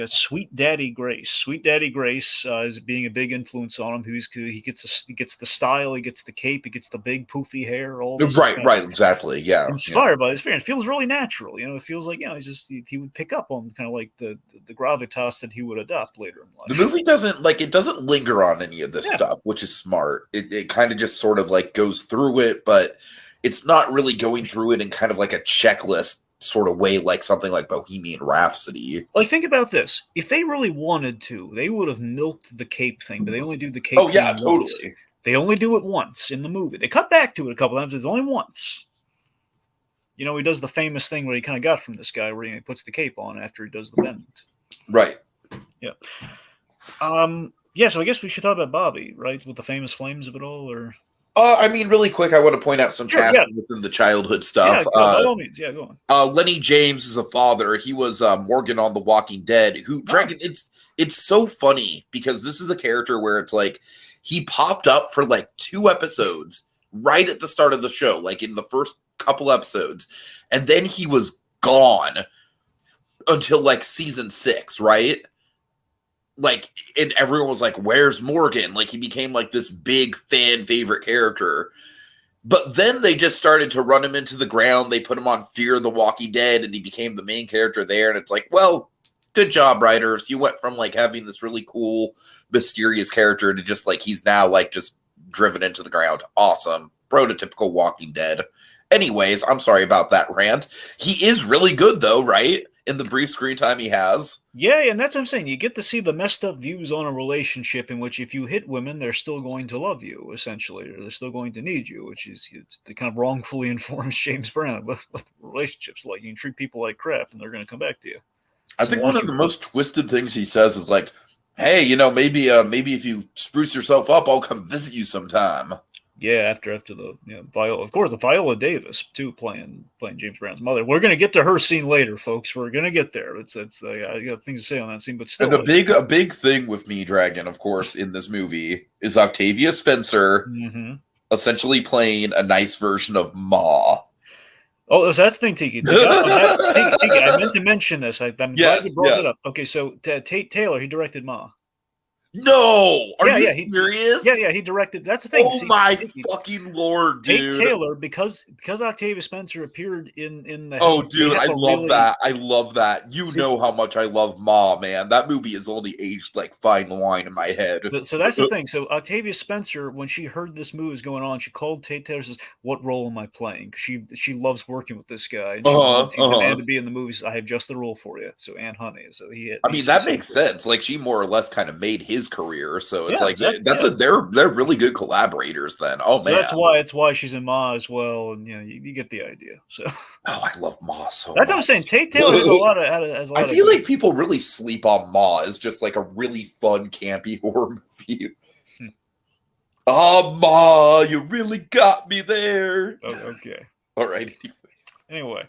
Sweet Daddy Grace. Sweet Daddy Grace is being a big influence on him. He gets the style, he gets the cape, he gets the big poofy hair. All this right, exactly. Yeah, inspired by his experience. It feels really natural. It feels like he would pick up on kind of like the gravitas that he would adopt later in life. The movie doesn't linger on any of this stuff, which is smart. It kind of just sort of like goes through it, but it's not really going through it in kind of like a checklist sort of way, like something like Bohemian Rhapsody. Like, think about this. If they really wanted to, they would have milked the cape thing, but they only do the cape thing once. Totally. They only do it once in the movie. They cut back to it a couple times, but it's only once. He does the famous thing where he kind of got from this guy where he puts the cape on after he does the bend. Right. Yeah. So I guess we should talk about Bobby, right? With the famous flames of it all, or... really quick, I want to point out some casting within the childhood stuff. Yeah, by all means. Yeah, go on. Lenny James is a father. He was Morgan on The Walking Dead. Dragon. It's so funny because this is a character where it's like he popped up for like 2 episodes right at the start of the show, like in the first couple episodes, and then he was gone until like season 6, right? Like, and everyone was like, where's Morgan? Like, he became like this big fan favorite character. But then they just started to run him into the ground. They put him on Fear of the Walking Dead, and he became the main character there. And it's like, well, good job, writers. You went from like having this really cool, mysterious character to just like he's now like just driven into the ground. Awesome. Prototypical Walking Dead. Anyways, I'm sorry about that rant. He is really good, though, right? In the brief screen time he has. Yeah, and that's what I'm saying. You get to see the messed up views on a relationship in which if you hit women, they're still going to love you, essentially, or they're still going to need you, which is the kind of wrongfully informs James Brown with relationships. Like, you can treat people like crap, and they're going to come back to you. I think one of the most twisted things he says is like, hey, maybe if you spruce yourself up, I'll come visit you sometime. Yeah, after the Viola, of course, the Viola Davis too playing James Brown's mother. We're gonna get to her scene later, folks. We're gonna get there. I got things to say on that scene, but still, and a big thing with me, Dragon, of course, in this movie is Octavia Spencer essentially playing a nice version of Ma. Oh, so that's the thing, Tiki. Tiki, I meant to mention this. I'm glad you brought it up. Okay, so Tate Taylor, he directed Ma. No, are you serious? Yeah, he directed. That's the thing. Oh my fucking lord, dude! Tate Taylor, because Octavia Spencer appeared in the. Oh, dude, I love that. I love that. You know how much I love Ma, man. That movie is only aged like fine wine in my head. So that's the thing. So Octavia Spencer, when she heard this movie was going on, she called Tate Taylor and says, "What role am I playing?" She loves working with this guy. And she demanded to be in the movies. I have just the role for you. So Aunt Honey. So that makes sense. Like she more or less kind of made his career, so it's they're really good collaborators then. Oh man, that's why she's in Ma as well, and you get the idea. So I love Ma so that's what I'm saying. Tate Taylor has a lot of I feel like people really sleep on Ma as just like a really fun campy horror movie. Oh Ma, you really got me there. Oh, okay. All right. Anyway.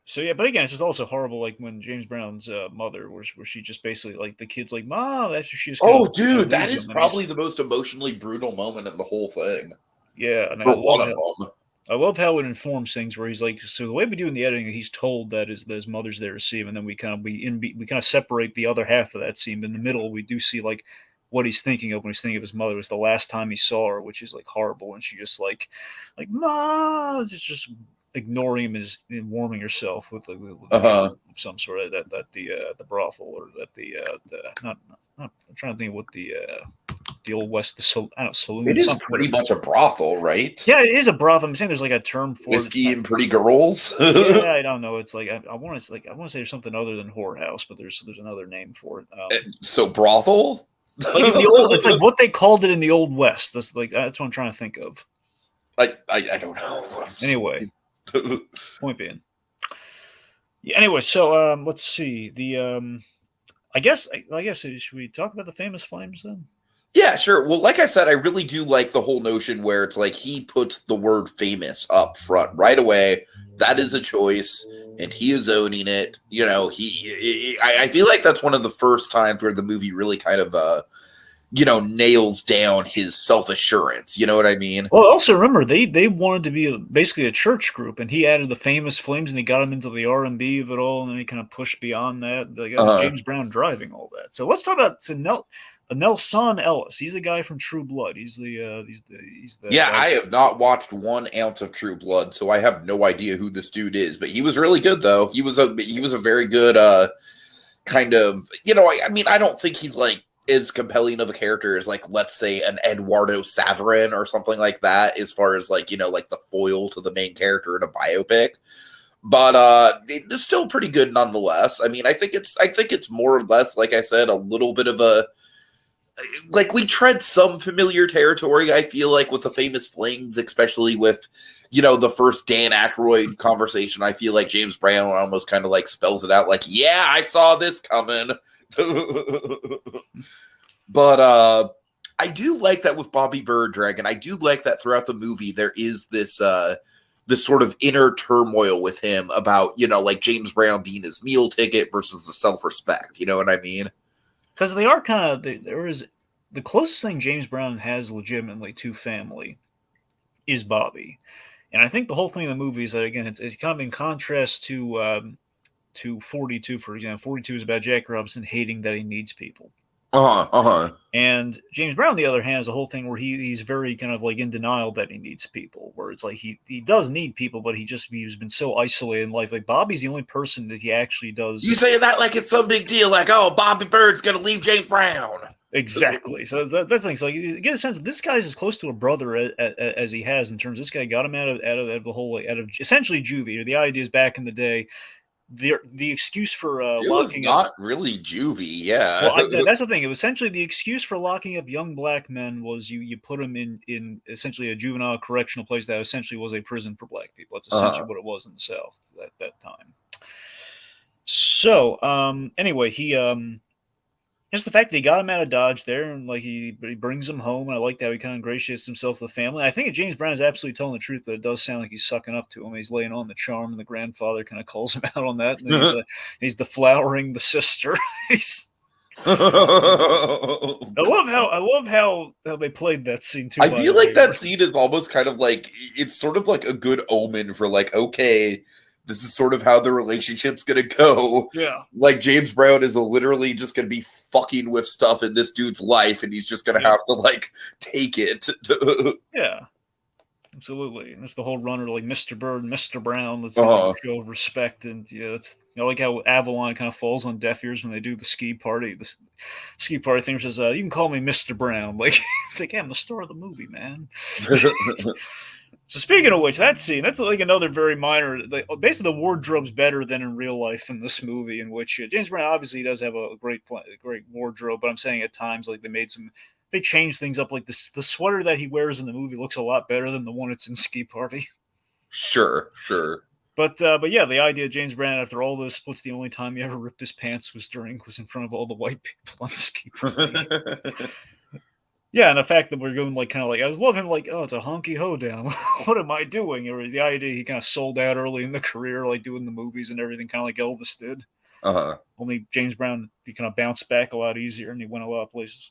So yeah, but again, it's just also horrible. Like when James Brown's mother, where she just basically like the kid's like, "Mom," after she's dude, that is probably the most emotionally brutal moment in the whole thing. Yeah, and I love how it informs things. Where he's like, so the way we do in the editing, he's told that his mother's there to see him, and then we kind of separate the other half of that scene. But in the middle, we do see like what he's thinking of when he's thinking of his mother was the last time he saw her, which is like horrible, and she just like "Ma," it's just ignoring him is warming herself with some sort of that the brothel or that the not I'm trying to think of what the old west saloon. It is pretty much a brothel, right? Yeah, it is a brothel. I'm saying there's like a term for whiskey and pretty girls. Yeah, I don't know. It's like I want to say there's something other than whorehouse, but there's another name for it. So brothel. Like in the old, it's like what they called it in the Old West. That's what I'm trying to think of. I don't know. Anyway, point being. Yeah, anyway, so let's see. I guess should we talk about the famous flames then? Yeah, sure. Well, like I said, I really do like the whole notion where it's like he puts the word famous up front right away. That is a choice, and he is owning it. You know, I feel like that's one of the first times where the movie really kind of, nails down his self-assurance. You know what I mean? Well, also remember they wanted to be basically a church group, and he added the famous flames, and he got them into the R&B of it all, and then he kind of pushed beyond that. They got James Brown driving all that. So let's talk about Nelson Ellis. He's the guy from True Blood. He's the Yeah, I have not watched 1 ounce of True Blood, so I have no idea who this dude is. But he was really good, though. He was a very good kind of, I mean, I don't think he's like as compelling of a character as like, let's say, an Eduardo Saverin or something like that, as far as like, like the foil to the main character in a biopic. But it's still pretty good nonetheless. I mean, I think it's more or less, like I said, a little bit of a, like, we tread some familiar territory, I feel like, with the famous flames, especially with, the first Dan Aykroyd conversation. I feel like James Brown almost kind of like spells it out like, yeah, I saw this coming. But I do like that with Bobby Bird Dragon. I do like that throughout the movie there is this sort of inner turmoil with him about, like James Brown being his meal ticket versus the self-respect. You know what I mean? Because they are kind of, there is the closest thing James Brown has legitimately to family is Bobby. And I think the whole thing of the movie is that, again, it's kind of in contrast to 42, for example. 42 is about Jack Robinson hating that he needs people. And James Brown, on the other hand, is a whole thing where he's very kind of like in denial that he needs people, where it's like he does need people, but he's been so isolated in life. Like Bobby's the only person that he actually does. You say that like it's some big deal, like, oh, Bobby Bird's going to leave James Brown. Exactly. So that's the thing. So you get a sense that this guy's as close to a brother as he has in terms of this guy got him out of the whole, out of essentially juvie. The idea is back in the day, the excuse for it locking was not really juvie, yeah. Well, that's the thing. It was essentially the excuse for locking up young black men was you put them in essentially a juvenile correctional place that essentially was a prison for black people. That's essentially what it was in the South at that time. So anyway, he just the fact that he got him out of Dodge there, and like he brings him home, and I like how he kind of ingratiates himself with the family. I think James Brown is absolutely telling the truth that it does sound like he's sucking up to him. He's laying on the charm, and the grandfather kind of calls him out on that. And he's deflowering the sister. I love how they played that scene too. I feel like that scene is almost kind of like, it's sort of like a good omen for like, okay, this is sort of how the relationship's gonna go. Yeah. Like James Brown is literally just gonna be fucking with stuff in this dude's life, and he's just gonna have to like take it. Yeah. Absolutely. And it's the whole runner like Mr. Bird, Mr. Brown. Let's show of respect. And it's like how Avalon kind of falls on deaf ears when they do the ski party. The ski party thing says, you can call me Mr. Brown. Like I'm the star of the movie, man. So speaking of which, that scene, that's like another very minor, like, basically the wardrobe's better than in real life in this movie, in which James Brown obviously does have a great wardrobe, but I'm saying at times like they changed things up. Like the sweater that he wears in the movie looks a lot better than the one that's in Ski Party. Sure. But yeah, the idea of James Brown after all those splits, the only time he ever ripped his pants was in front of all the white people on Ski Party. Yeah, and the fact that we're going like kind of like I was loving like, oh, it's a honky hoedown. What am I doing? Or the idea he kind of sold out early in the career, like doing the movies and everything, kind of like Elvis did. Only James Brown, he kind of bounced back a lot easier, and he went a lot of places.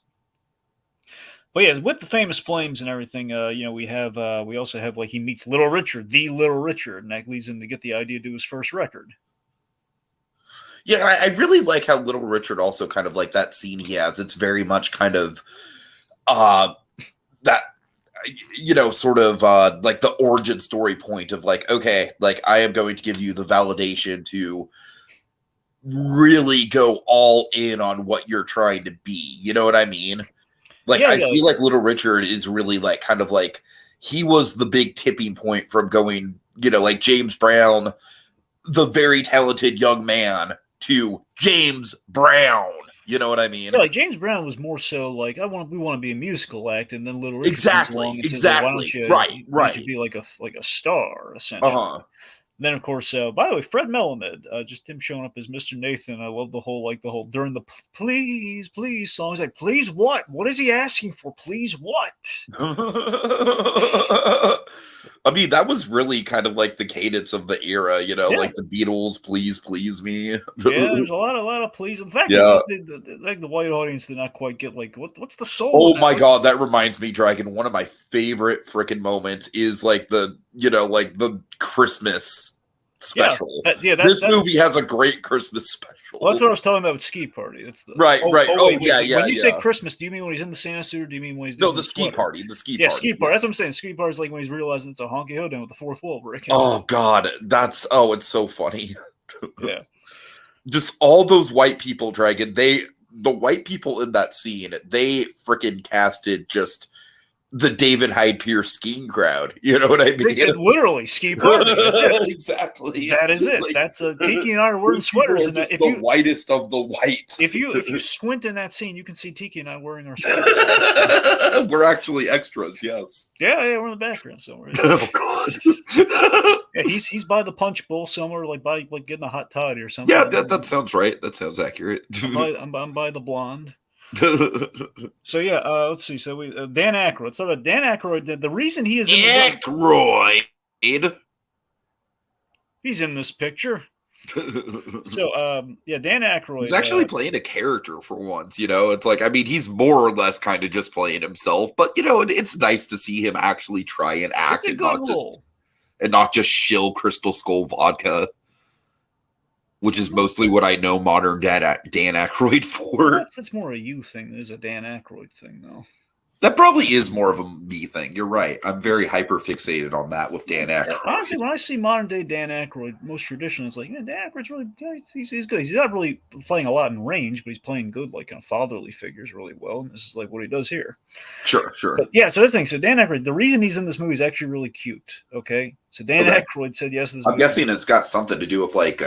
But yeah, with the famous flames and everything, we also have like he meets Little Richard, and that leads him to get the idea to do his first record. Yeah, I really like how Little Richard also kind of like that scene he has. It's very much kind of that sort of like the origin story point of like, okay, like I am going to give you the validation to really go all in on what you're trying to be. You know what I mean? Like, I feel like Little Richard is really like kind of like he was the big tipping point from going, like James Brown, the very talented young man, to James Brown. You know what I mean? Yeah, like James Brown was more so like we want to be a musical act, and then Little Richard comes along Exactly. and says, "Well, Exactly. Right. why don't you Right. be like a star Uh essentially?" huh. Then of course, by the way, Fred Melamed, just him showing up as Mr. Nathan. I love the whole during the please, please songs. Like, please what? What is he asking for? Please what? I mean, that was really kind of like the cadence of the era, you know, Yeah, like the Beatles, please, please me. yeah. There's a lot of please. The fact is, Yeah. like the white audience did not quite get like what's the soul Oh of that? my God, that reminds me, Dragon. One of my favorite freaking moments is like like the Christmas Yeah, special. that's This movie has a great Christmas special. well, that's what I was talking about with Ski Party. That's the Right, right. Oh, wait, yeah, when you say yeah. Christmas, do you mean when he's in the Santa suit, or do you mean when he's No, doing the the ski sweater? party. The ski Yeah, party. Ski Party. That's what I'm saying. Ski Party is like when he's realizing it's a honky hoedown with the fourth wall breaking. Oh God, it's so funny. Yeah. Just all those white people, Dragon. The white people in that scene, they freaking casted just the David Hyde Pierce skiing crowd. You know what I mean? Literally, Ski Party. That's it. Exactly. That is it. Like, That's Tiki and I are wearing those people sweaters, are and just if the you whitest of the white. if you squint in that scene, you can see Tiki and I wearing our sweaters. We're actually extras, yes. Yeah, we're in the background somewhere. Of course. Yeah, he's by the punch bowl somewhere, like by like getting a hot toddy or something. Yeah, that sounds right. That sounds accurate. I'm by the blonde. So yeah, let's see. So we Dan Aykroyd. Let's talk about Dan Aykroyd. The reason he is in Aykroyd. he's in this picture. So yeah, Dan Aykroyd. He's actually playing a character for once. You know, it's like, I mean, he's more or less kind of just playing himself, but you know, it's nice to see him actually try and act It's a good role. And not just shill Crystal Skull vodka, which is mostly what I know modern Dan Aykroyd for. Well, that's more a you thing than is a Dan Aykroyd thing, though. That probably is more of a me thing. You're right. I'm very hyper fixated on that with Dan Aykroyd. Honestly, when I see modern day Dan Aykroyd, most traditional, it's like, Dan Aykroyd's really he's good. He's not really playing a lot in range, but he's playing good, like kind of fatherly figures really well. And this is like what he does here. Sure. But yeah, so this thing. So Dan Aykroyd, the reason he's in this movie is actually really cute. Okay, so Dan Aykroyd said yes to this. I'm guessing it's got something to do with like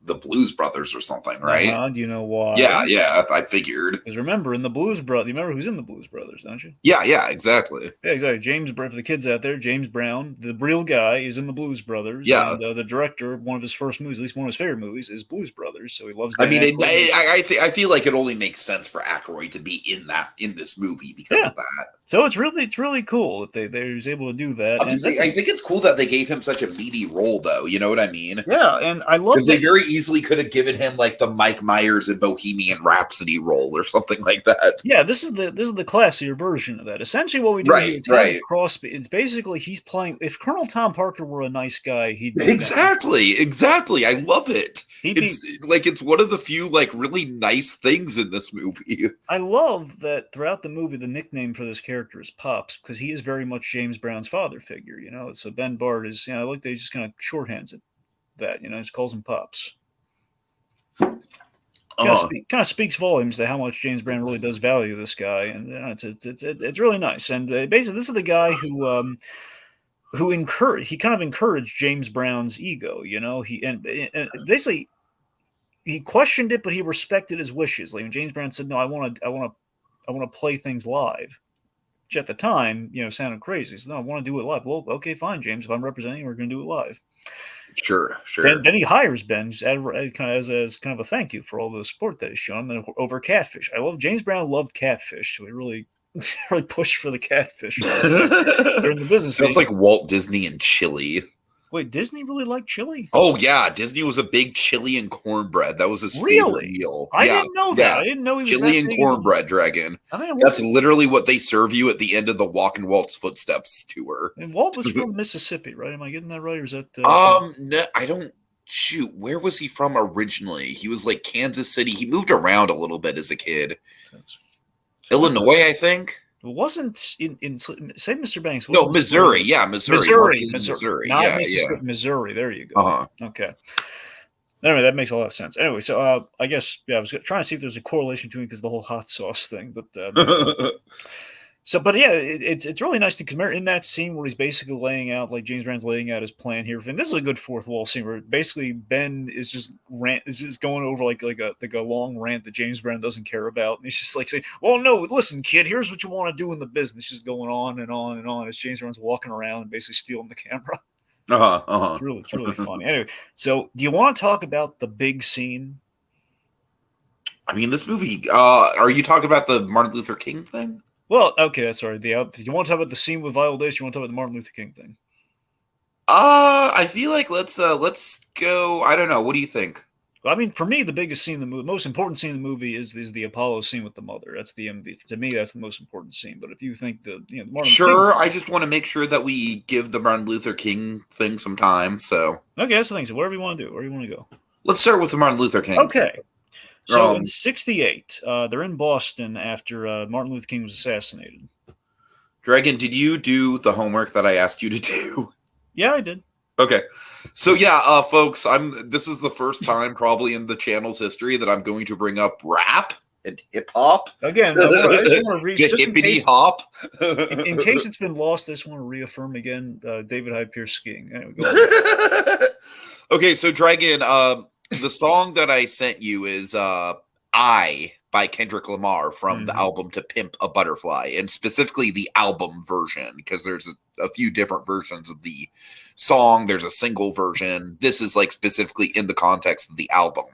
the Blues Brothers or something, right? Do you know why? Yeah, I figured. Because remember, in the Blues Brothers, you remember who's in the Blues Brothers, don't you? Yeah, exactly. Yeah, exactly. James Brown, for the kids out there, James Brown, the real guy, is in the Blues Brothers. Yeah. And the director, one of his first movies, at least one of his favorite movies, is Blues Brothers. So he loves. I mean, I feel like it only makes sense for Aykroyd to be in this movie because of that. So it's really cool that they was able to do that. I think it's cool that they gave him such a meaty role, though. You know what I mean? Yeah, and I love that they very easily could have given him like the Mike Myers in Bohemian Rhapsody role or something like that. Yeah, this is the classier version of that. Essentially, what we do here, it's basically he's playing. If Colonel Tom Parker were a nice guy, he'd be exactly. I love it. It's one of the few like really nice things in this movie. I love that throughout the movie, the nickname for this character is Pops because he is very much James Brown's father figure. You know, so Ben Bard is. I like that he just kind of shorthands it. That just calls him Pops. Kind of speaks volumes to how much James Brown really does value this guy, and it's really nice. And basically, this is the guy who encouraged James Brown's ego. He basically he questioned it, but he respected his wishes. Like when James Brown said, "No, I want to play things live," which at the time sounded crazy. He said, "No, I want to do it live." Well, okay, fine, James. If I'm representing you, we're going to do it live. Sure. Then he hires Ben as kind of a thank you for all the support that he's shown him over Catfish. I love James Brown loved Catfish, so he really pushed for the Catfish during the business. Sounds like Walt Disney and chili. Wait, Disney really liked chili? Oh yeah, Disney was a big chili and cornbread. That was his favorite meal. I didn't know that. Yeah. I didn't know he was chili and cornbread, Dragon. That's literally what they serve you at the end of the Walk in Walt's Footsteps tour. And Walt was from Mississippi, right? Am I getting that right, or is that? No, I don't. Shoot, where was he from originally? He was like Kansas City. He moved around a little bit as a kid. Illinois, I think. It wasn't in say Mr. Banks. No, Missouri. Yeah, Missouri. Not Mississippi, Missouri. There you go. Okay. Anyway, that makes a lot of sense. Anyway, so I guess I was trying to see if there's a correlation between because the whole hot sauce thing, but So, but yeah, it's really nice to compare in that scene where he's basically laying out, like James Brown's laying out his plan here. And this is a good fourth wall scene where basically Ben is just going over like a long rant that James Brown doesn't care about, and he's just like saying, "Well, no, listen, kid, here's what you want to do in the business." Just going on and on and on as James Brown's walking around and basically stealing the camera. It's really funny. Anyway, so do you want to talk about the big scene? I mean, this movie. Are you talking about the Martin Luther King thing? Well, okay, that's right. You want to talk about the scene with Viola Davis? You want to talk about the Martin Luther King thing? I feel like let's go. I don't know. What do you think? I mean, for me, the biggest scene in the movie, most important scene in the movie is the Apollo scene with the mother. That's the MVP. To me, that's the most important scene. But if you think the Martin Sure, King, I just want to make sure that we give the Martin Luther King thing some time. So okay, that's the thing. So whatever you want to do, wherever you want to go. Let's start with the Martin Luther King. Okay. So in '68, they're in Boston after Martin Luther King was assassinated. Dragon, did you do the homework that I asked you to do? Yeah, I did. Okay. So yeah, folks, this is the first time probably in the channel's history that I'm going to bring up rap and hip hop. Again, I just want to hippity hop. In case it's been lost, I just want to reaffirm again David Hyde Pierce skiing. Anyway, go okay, so Dragon, the song that I sent you is I by Kendrick Lamar from the album To Pimp a Butterfly, and specifically the album version, because there's a few different versions of the song. There's a single version. This is like specifically in the context of the album.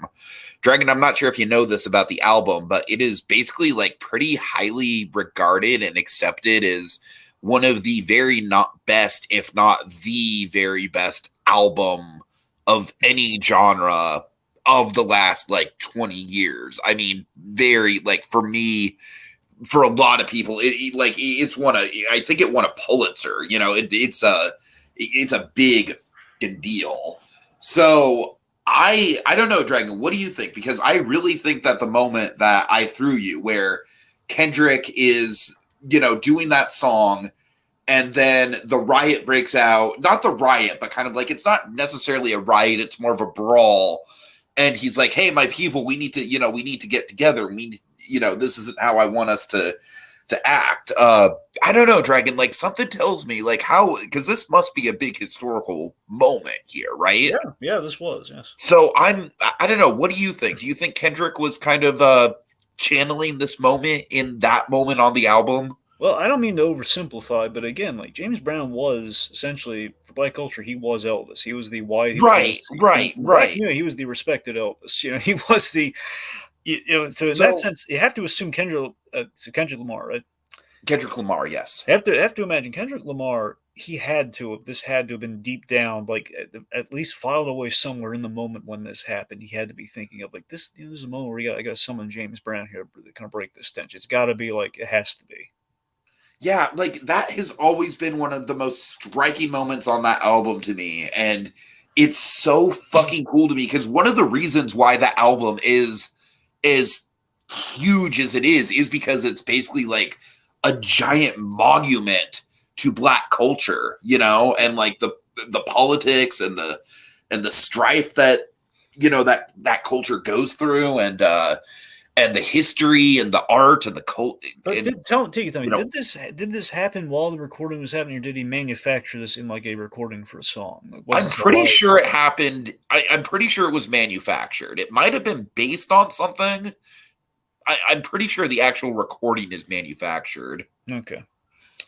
Dragon, I'm not sure if you know this about the album, but it is basically like pretty highly regarded and accepted as one of the very not best, if not the very best album of any genre of the last like 20 years. I mean, very, like, for me, for a lot of people, it's won I think it won a Pulitzer. You know, it's a big deal. So I don't know, Dragon, what do you think? Because I really think that the moment that I threw you, where Kendrick is, doing that song, and then the riot breaks out, not the riot, but kind of like, it's not necessarily a riot, it's more of a brawl. And he's like, "Hey, my people, we need to get together. This isn't how I want us to act." I don't know, Dragon, like, something tells me, like, because this must be a big historical moment here, right? Yeah, this was, yes. So I don't know. What do you think? Do you think Kendrick was kind of channeling this moment in that moment on the album? Well, I don't mean to oversimplify, but again, like, James Brown was essentially, for Black culture, he was Elvis. He was the white, right. He was the respected Elvis. He was the. So in that sense, you have to assume Kendrick Lamar, right? Kendrick Lamar, yes. You have to imagine Kendrick Lamar. This had to have been deep down, like, at least filed away somewhere in the moment when this happened. He had to be thinking of, like, this. This is a moment where I got to summon James Brown here to kind of break this tension. It's got to be like, it has to be. Yeah, like, that has always been one of the most striking moments on that album to me. And it's so fucking cool to me, because one of the reasons why that album is as huge as it is because it's basically like a giant monument to Black culture, and like the politics and the strife that, that culture goes through, and the history and the art and the cult. But tell me, did this happen while the recording was happening, or did he manufacture this in like a recording for a song? Like, I'm pretty sure it happened. I'm pretty sure it was manufactured. It might have been based on something. I'm pretty sure the actual recording is manufactured. Okay.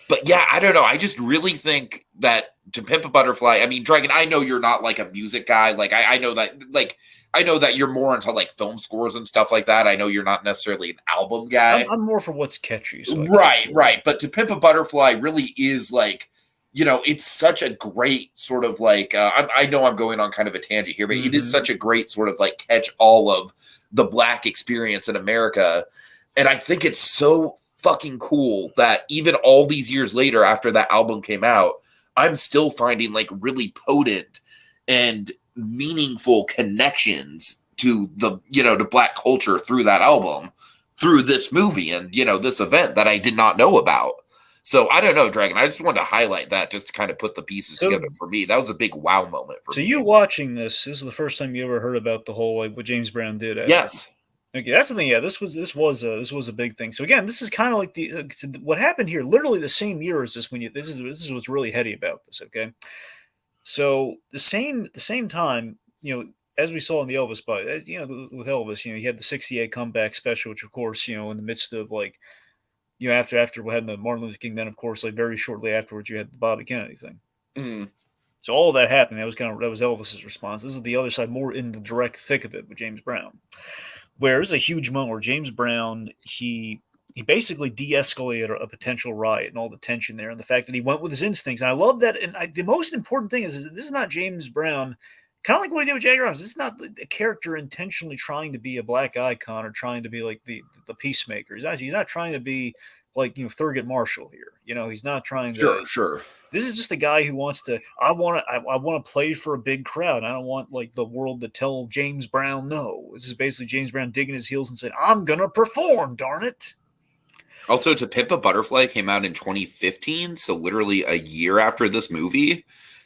But yeah, I don't know. I just really think that To Pimp a Butterfly, I mean, Dragon, I know you're not like a music guy. Like, I know that, like, I know that you're more into like film scores and stuff like that. I know you're not necessarily an album guy. I'm more for what's catchy. So right. But To Pimp a Butterfly really is like, it's such a great sort of like, I know I'm going on kind of a tangent here, but it is such a great sort of like catch all of the Black experience in America. And I think it's so fucking cool that even all these years later, after that album came out, I'm still finding like really potent and meaningful connections to the, to Black culture through that album, through this movie, and, this event that I did not know about. So I don't know, Dragon. I just wanted to highlight that just to kind of put the pieces together for me. That was a big wow moment for me. So you watching this is the first time you ever heard about the whole, like, what James Brown did? Yes. Okay, that's the thing. Yeah, this was a big thing. So again, this is kind of like what happened here. Literally the same year as this. When you this is what's really heady about this. Okay, so the same time, as we saw in the Elvis, but with Elvis, you had the '68 comeback special, which of course, in the midst of like, after we had the Martin Luther King, then of course, like very shortly afterwards, you had the Bobby Kennedy thing. Mm. So all of that happened. That was Elvis's response. This is the other side, more in the direct thick of it with James Brown, where there's a huge moment where James Brown he basically de-escalated a potential riot and all the tension there, and the fact that he went with his instincts. And I love that. And the most important thing is that this is not James Brown. Kind of like what he did with Jagger Rogers. This is not the character intentionally trying to be a black icon or trying to be like the peacemaker. He's not trying to be like Thurgood Marshall here. He's not trying to. Sure, sure. This is just a guy who wants to. I want to play for a big crowd. I don't want like the world to tell James Brown no. This is basically James Brown digging his heels and saying, "I'm gonna perform. Darn it." Also, To Pimp a Butterfly came out in 2015, so literally a year after this movie.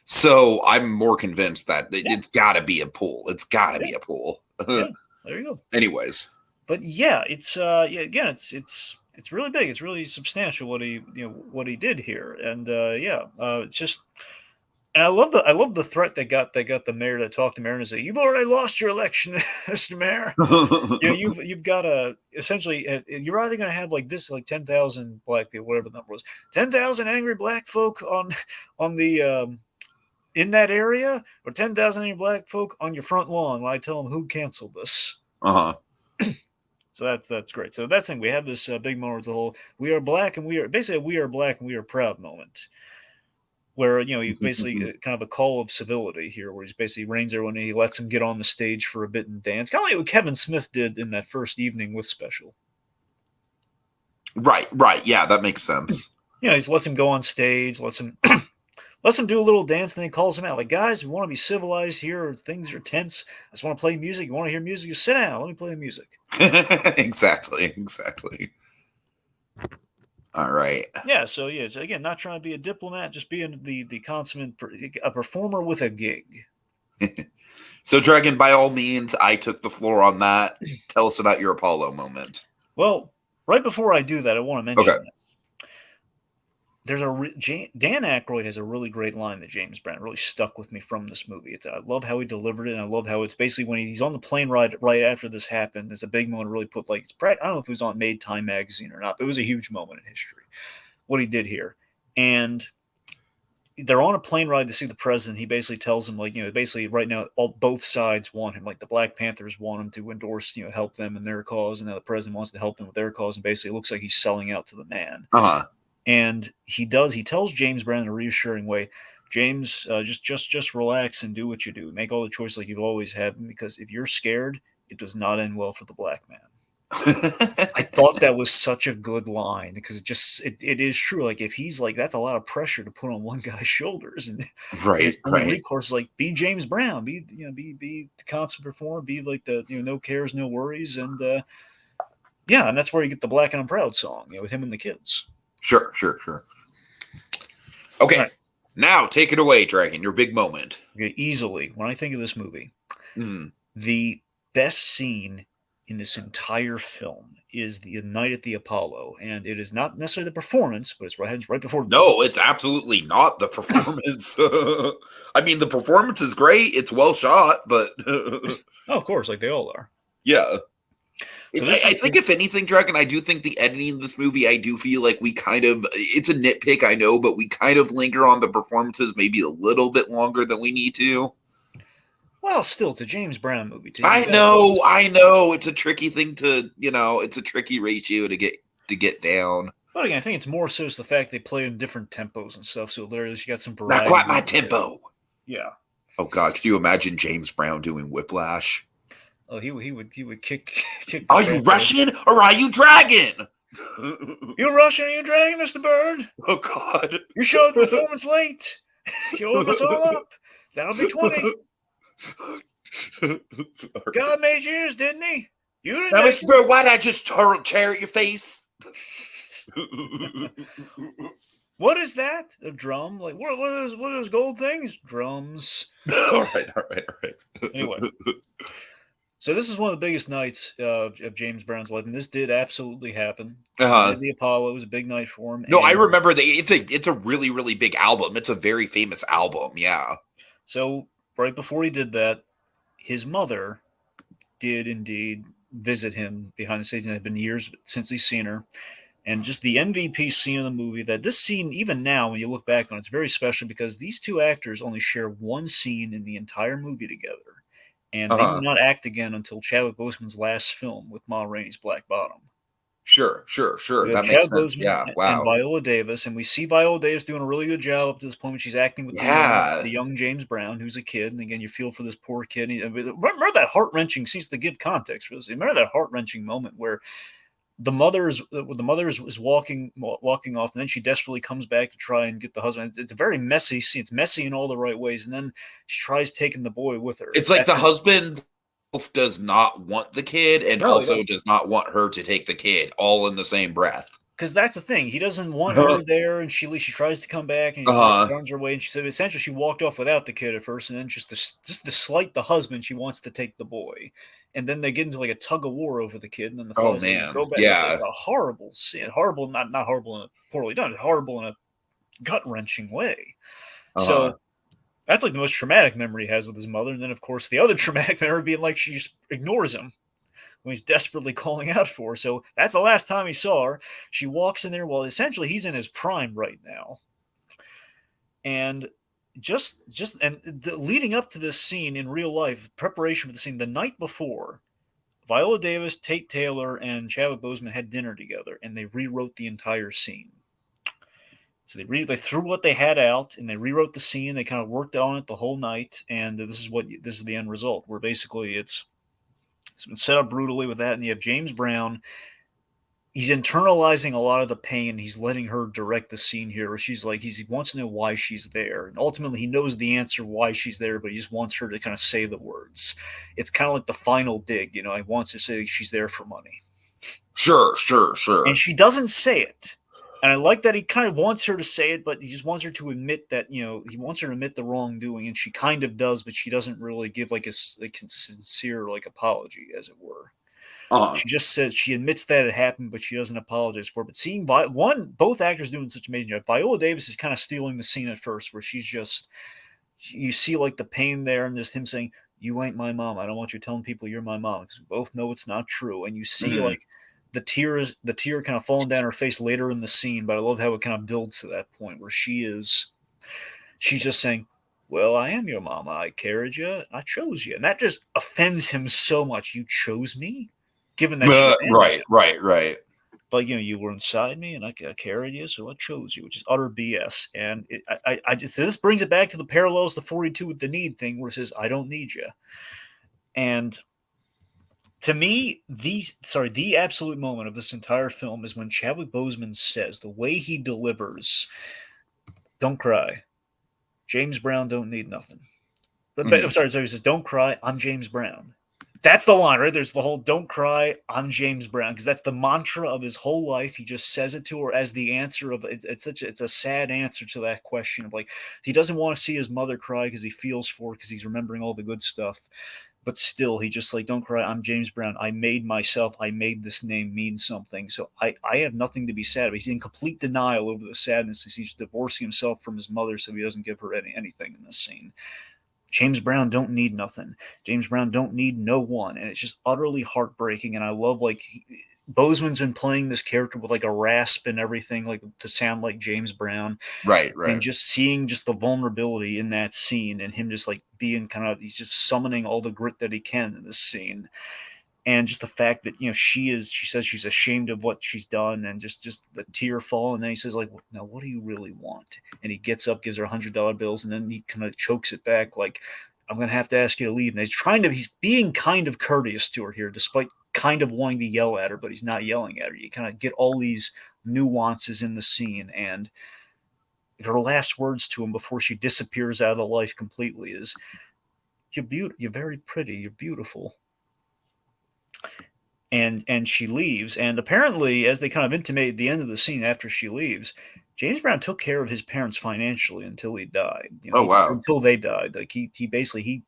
So I'm more convinced that it's got to be a pull. It's got to be a pull. Yeah, there you go. Anyways, but yeah, it's again, it's really big. It's really substantial what he did here, and it's just. And I love the threat that got the mayor to talk to mayor and say, "You've already lost your election, Mr. Mayor. You've got to essentially you're either going to have like this like 10,000 black people, whatever the number was, 10,000 angry black folk on the in that area, or 10,000 angry black folk on your front lawn when I tell them who canceled this." So that's great. So that's the thing. We have this big moment with the whole "we are black and we are" basically "we are black and we are proud" moment, where he basically kind of a call of civility here, where he's basically reins everyone in. He lets him get on the stage for a bit and dance, kind of like what Kevin Smith did in that first evening with Special. Right. Yeah, that makes sense. He lets him go on stage, lets him do a little dance, and then he calls him out like, "Guys, we want to be civilized here. Things are tense. I just want to play music. You want to hear music? You sit down. Let me play the music." Exactly. All right. Yeah, so again, not trying to be a diplomat, just being the consummate a performer with a gig. So, Dragon, by all means, I took the floor on that. Tell us about your Apollo moment. Well, right before I do that, I want to mention that there's Dan Aykroyd has a really great line that James Brown really stuck with me from this movie. I love how he delivered it, and I love how it's basically when he's on the plane ride right after this happened. It's a big moment. Really put I don't know if it was on Made Time magazine or not, but it was a huge moment in history. What he did here, and they're on a plane ride to see the president. He basically tells them basically right now both sides want him. Like the Black Panthers want him to endorse, help them in their cause, and now the president wants to help them with their cause. And basically, it looks like he's selling out to the man. And he tells James Brown in a reassuring way, "James, just relax and do what you do. Make all the choices like you've always had, because if you're scared, it does not end well for the black man." I thought that was such a good line, because it is true. Like if he's like, that's a lot of pressure to put on one guy's shoulders, and right. recourse like be James Brown, be the constant performer, be like the no cares, no worries, and and that's where you get the "Black and I'm Proud" song, with him and the kids. Sure. Okay, right. Now take it away, Dragon. Your big moment. Okay, easily, when I think of this movie, the best scene in this entire film is the night at the Apollo, and it is not necessarily the performance, but it's right before. No, it's absolutely not the performance. I mean, the performance is great; it's well shot, but of course, like they all are. Yeah. So I think if anything, Dragon, I do think the editing of this movie, I do feel like we it's a nitpick, I know, but we kind of linger on the performances maybe a little bit longer than we need to. Well, still, it's a James Brown movie. I know. It's a tricky thing to, it's a tricky ratio to get down. But again, I think it's more so the fact they play in different tempos and stuff, so there's you got some variety. Not quite my tempo. Yeah. Oh, God, could you imagine James Brown doing Whiplash? Oh, he would kick. Are you Russian or are you Dragon? You Russian or you Dragon, Mr. Bird? Oh, God. You showed the performance late. You woke us all up. That'll be 20. God made yours, didn't he? You didn't. Now, Mr. Bird, why'd I just hurl a chair at your face? What is that? A drum? Like what are those gold things? Drums. All right. Anyway. So this is one of the biggest nights of James Brown's life, and this did absolutely happen. Night Uh-huh. of the Apollo was a big night for him, No, I and remember that it's a really, really big album. It's a very famous album. Yeah. so right before he did that, his mother did indeed visit him behind the scenes. It had been years since he's seen her, and just the MVP scene of the movie. That this scene, even now, when you look back on it, it's very special because these two actors only share one scene in the entire movie together, and they do Uh-huh. not act again until Chadwick Boseman's last film with Ma Rainey's Black Bottom. Sure, sure, We sure. have That makes Chad sense. Boseman Yeah. and Wow. Viola Davis, and we see Viola Davis doing a really good job up to this point when she's acting with Yeah. the young James Brown, who's a kid. And again, you feel for this poor kid. Remember that heart wrenching scene to give context for this. Remember that heart wrenching moment where the mother is walking off, and then she desperately comes back to try and get the husband. It's a very messy scene. It's messy in all the right ways, and then she tries taking the boy with her It's like the after. husband does not want the kid and No, he also doesn't. does not want her to take the kid all in the same breath. Because that's the thing. He doesn't want her there, and she tries to come back, and he Uh-huh. runs her away. And she said essentially she walked off without the kid at first, and then just to slight the husband, she wants to take the boy, and then they get into like a tug of war over the kid, and then the Oh father's like, man. "Go back." It's Yeah. a horrible scene, horrible, not horrible in a poorly done, horrible in a gut wrenching way. Uh-huh. So that's like the most traumatic memory he has with his mother, and then of course the other traumatic memory being like she just ignores him when he's desperately calling out for her. So that's the last time he saw her. She walks in there. Well, essentially, he's in his prime right now, and leading up to this scene in real life, preparation for the scene the night before, Viola Davis, Tate Taylor, and Chadwick Boseman had dinner together, and they rewrote the entire scene. So they threw what they had out, and they rewrote the scene. They kind of worked on it the whole night, and this is the end result. Where basically it's been set up brutally with that, and you have James Brown. He's internalizing a lot of the pain. He's letting her direct the scene here, where she's like, he wants to know why she's there, and ultimately he knows the answer why she's there, but he just wants her to kind of say the words. It's kind of like the final dig, he wants to say she's there for money, Sure, sure, and sure. she doesn't say it. And I like that he kind of wants her to say it, but he just wants her to admit that he wants her to admit the wrongdoing, and she kind of does, but she doesn't really give like a sincere like apology, as it were. Uh-huh. She just says she admits that it happened, but she doesn't apologize for it. But seeing both actors doing such amazing job. Viola Davis is kind of stealing the scene at first, where you see like the pain there, and just him saying, "You ain't my mom. I don't want you telling people you're my mom," because we both know it's not true. And you see Mhm. like the tear kind of falling down her face later in the scene. But I love how it kind of builds to that point where she's just saying, "Well, I am your mama. I carried you. I chose you," and that just offends him so much. You chose me, given that she abandoned Right, him. right, right. But you were inside me, and I carried you, so I chose you, which is utter BS. And I just this brings it back to the parallels to 42 with the need thing, where it says, "I don't need you." And to me, the absolute moment of this entire film is when Chadwick Boseman says the way he delivers, "Don't cry, James Brown don't need nothing." I'm Mhm. sorry. He says, "Don't cry. I'm James Brown." That's the line, right? There's the whole "Don't cry. I'm James Brown," because that's the mantra of his whole life. He just says it to her as the answer of it. It's a sad answer to that question of like he doesn't want to see his mother cry because he feels for her because he's remembering all the good stuff. But still, he just like, "Don't cry. I'm James Brown. I made myself. I made this name mean something. So I have nothing to be sad about." He's in complete denial over the sadness. He's divorcing himself from his mother so he doesn't give her anything in this scene. James Brown don't need nothing. James Brown don't need no one, and it's just utterly heartbreaking. And I love like Bozeman's been playing this character with like a rasp and everything, like to sound like James Brown, Right, and right. just seeing just the vulnerability in that scene, and him just like being he's just summoning all the grit that he can in this scene, and just the fact that she says she's ashamed of what she's done, and just the tear fall, and then he says like, "Now what do you really want?" And he gets up, gives her $100 bills, and then he kind of chokes it back like, "I'm gonna have to ask you to leave." And he's being kind of courteous to her here, despite kind of wanting to yell at her, but he's not yelling at her. You kind of get all these nuances in the scene, and her last words to him before she disappears out of life completely is, You're very pretty. You're beautiful." And she leaves, and apparently, as they kind of intimate at the end of the scene after she leaves, James Brown took care of his parents financially until he died. Oh wow. Until they died. Like he basically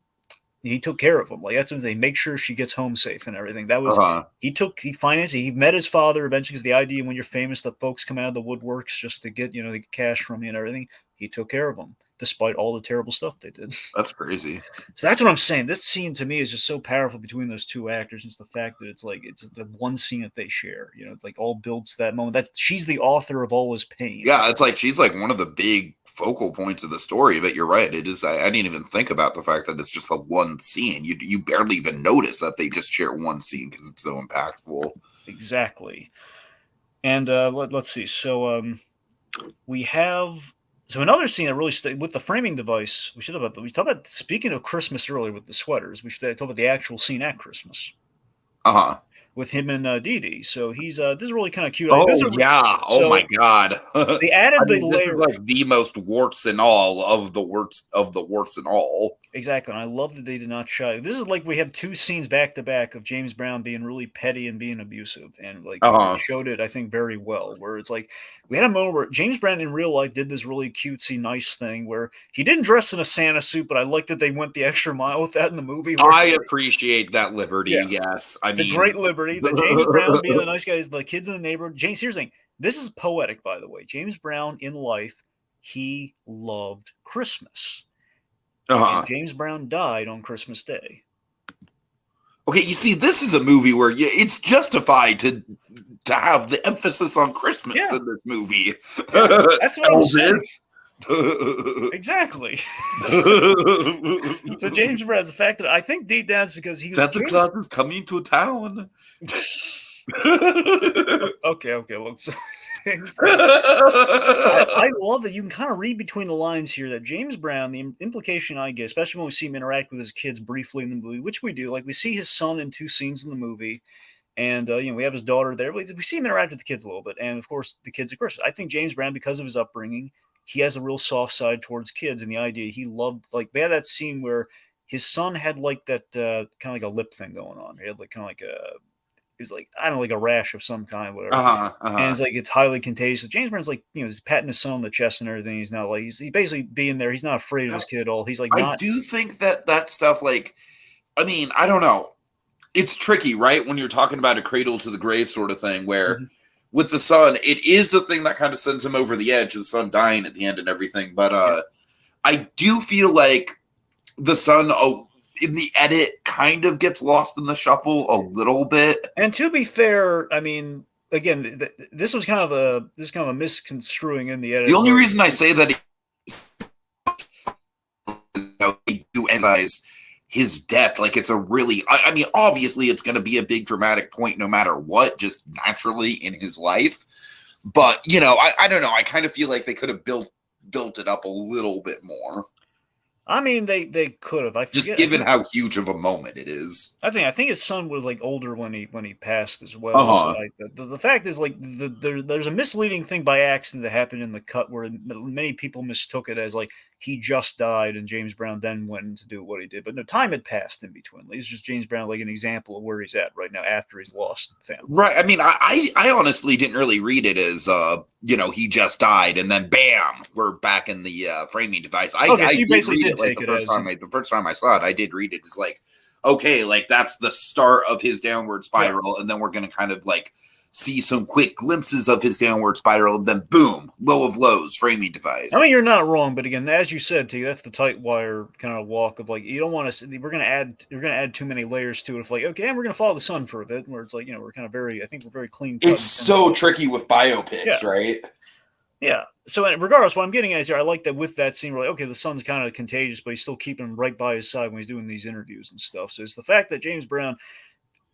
he took care of him. Like that's when they make sure she gets home safe and everything. That was Uh-huh. he financed. He met his father eventually because the idea when you're famous that folks come out of the woodworks just to get they get cash from you and everything. He took care of him despite all the terrible stuff they did. That's crazy. So that's what I'm saying. This scene to me is just so powerful between those two actors. It's the fact that it's the one scene that they share. It's like all builds to that moment. That she's the author of all his pain. Yeah, it's like she's like one of the big focal points of the story. But you're right. It is. I didn't even think about the fact that it's just a one scene. You barely even notice that they just share one scene because it's so impactful. Exactly. And let's see. So we have. So another scene that really stayed with the framing device. We talked about speaking of Christmas earlier with the sweaters. We should talk about the actual scene at Christmas. Uh-huh. With him and Dee Dee. So he's this is really kind of cute. Oh yeah! Oh my god! They added the this layer. is like the most warts and all of the warts and all. Exactly, and I love that they did not shy. This is like we have two scenes back to back of James Brown being really petty and being abusive, and like it showed it, I think, very well. Where it's like we had a moment where James Brown in real life did this really cutesy, nice thing where he didn't dress in a Santa suit, but I like that they went the extra mile with that in the movie. I appreciate that liberty. Yeah. Yes, I mean, the great liberty that James Brown being a nice guy is the kids in the neighborhood. James, here's the thing. This is poetic, by the way. James Brown in life, he loved Christmas. And James Brown died on Christmas Day. Okay, you see, this is a movie where it's justified to have the emphasis on Christmas in this movie. Yeah, that's what I'm saying. Exactly. So James Brown, the fact that I think deep down is because he was Santa Claus is coming to town. Okay, look. So I love that you can kind of read between the lines here that James Brown, the implication I get, especially when we see him interact with his kids briefly in the movie, which we do, like we see his son in two scenes in the movie, and we have his daughter there. We see him interact with the kids a little bit, and of course the kids, of course. I think James Brown, because of his upbringing, he has a real soft side towards kids, and the idea he loved, like they had that scene where his son had like that kind of like a lip thing going on. He had like kind of like it was like, I don't know, like a rash of some kind, whatever. And it's like, it's highly contagious. So James Brown's like, he's patting his son on the chest and everything. He's not like, he's basically being there. He's not afraid of his kid at all. He's like, I do think that stuff, like, I mean, I don't know. It's tricky, right? When you're talking about a cradle to the grave sort of thing, where with the son, it is the thing that kind of sends him over the edge, the son dying at the end and everything. But I do feel like the son, in the edit, kind of gets lost in the shuffle a little bit. And to be fair, I mean, again, this was kind of a misconstruing in the edit. The only reason I say that they do emphasize his death, like it's a really, I mean, obviously it's going to be a big dramatic point no matter what, just naturally in his life. But I don't know. I kind of feel like they could have built it up a little bit more. I mean, they could have. I forget, just given how huge of a moment it is. I think his son was like older when he passed as well. So the fact is, like, there's a misleading thing by accident that happened in the cut where many people mistook it as like he just died and James Brown then went to do what he did. But no, time had passed in between. It's just James Brown, like an example of where he's at right now after he's lost family. Right. I mean, I honestly didn't really read it as he just died and then bam, we're back in the framing device. So you basically did take it the first time I saw it, I did read it as like, okay, like that's the start of his downward spiral, and then we're gonna kind of like see some quick glimpses of his downward spiral, and then boom, low of lows, framing device. I mean, you're not wrong, but again, as you said, T, that's the tight wire kind of walk of like, you don't want to. You're gonna add too many layers to it. Of like, okay, and we're gonna follow the sun for a bit, where it's like, we're kind of I think we're very clean. It's so tricky with biopics, right? Yeah. So regardless, what I'm getting at is here, I like that with that scene, we're like, okay, the son's kind of contagious, but he's still keeping him right by his side when he's doing these interviews and stuff. So it's the fact that James Brown,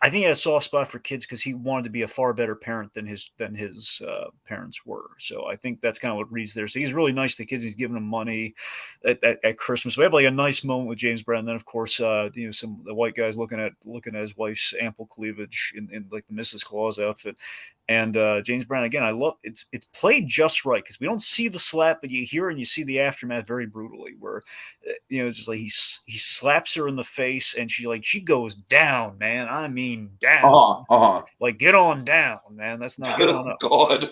I think he had a soft spot for kids because he wanted to be a far better parent than his parents were. So I think that's kind of what reads there. So he's really nice to kids. He's giving them money at Christmas. We have like a nice moment with James Brown. And then of course, the white guys looking at his wife's ample cleavage in like the Mrs. Claus outfit. And James Brown, again, I love it's played just right because we don't see the slap, but you hear and you see the aftermath very brutally. Where it's just like he slaps her in the face and she goes down, man. I mean down, like get on down, man. That's not get on up. God.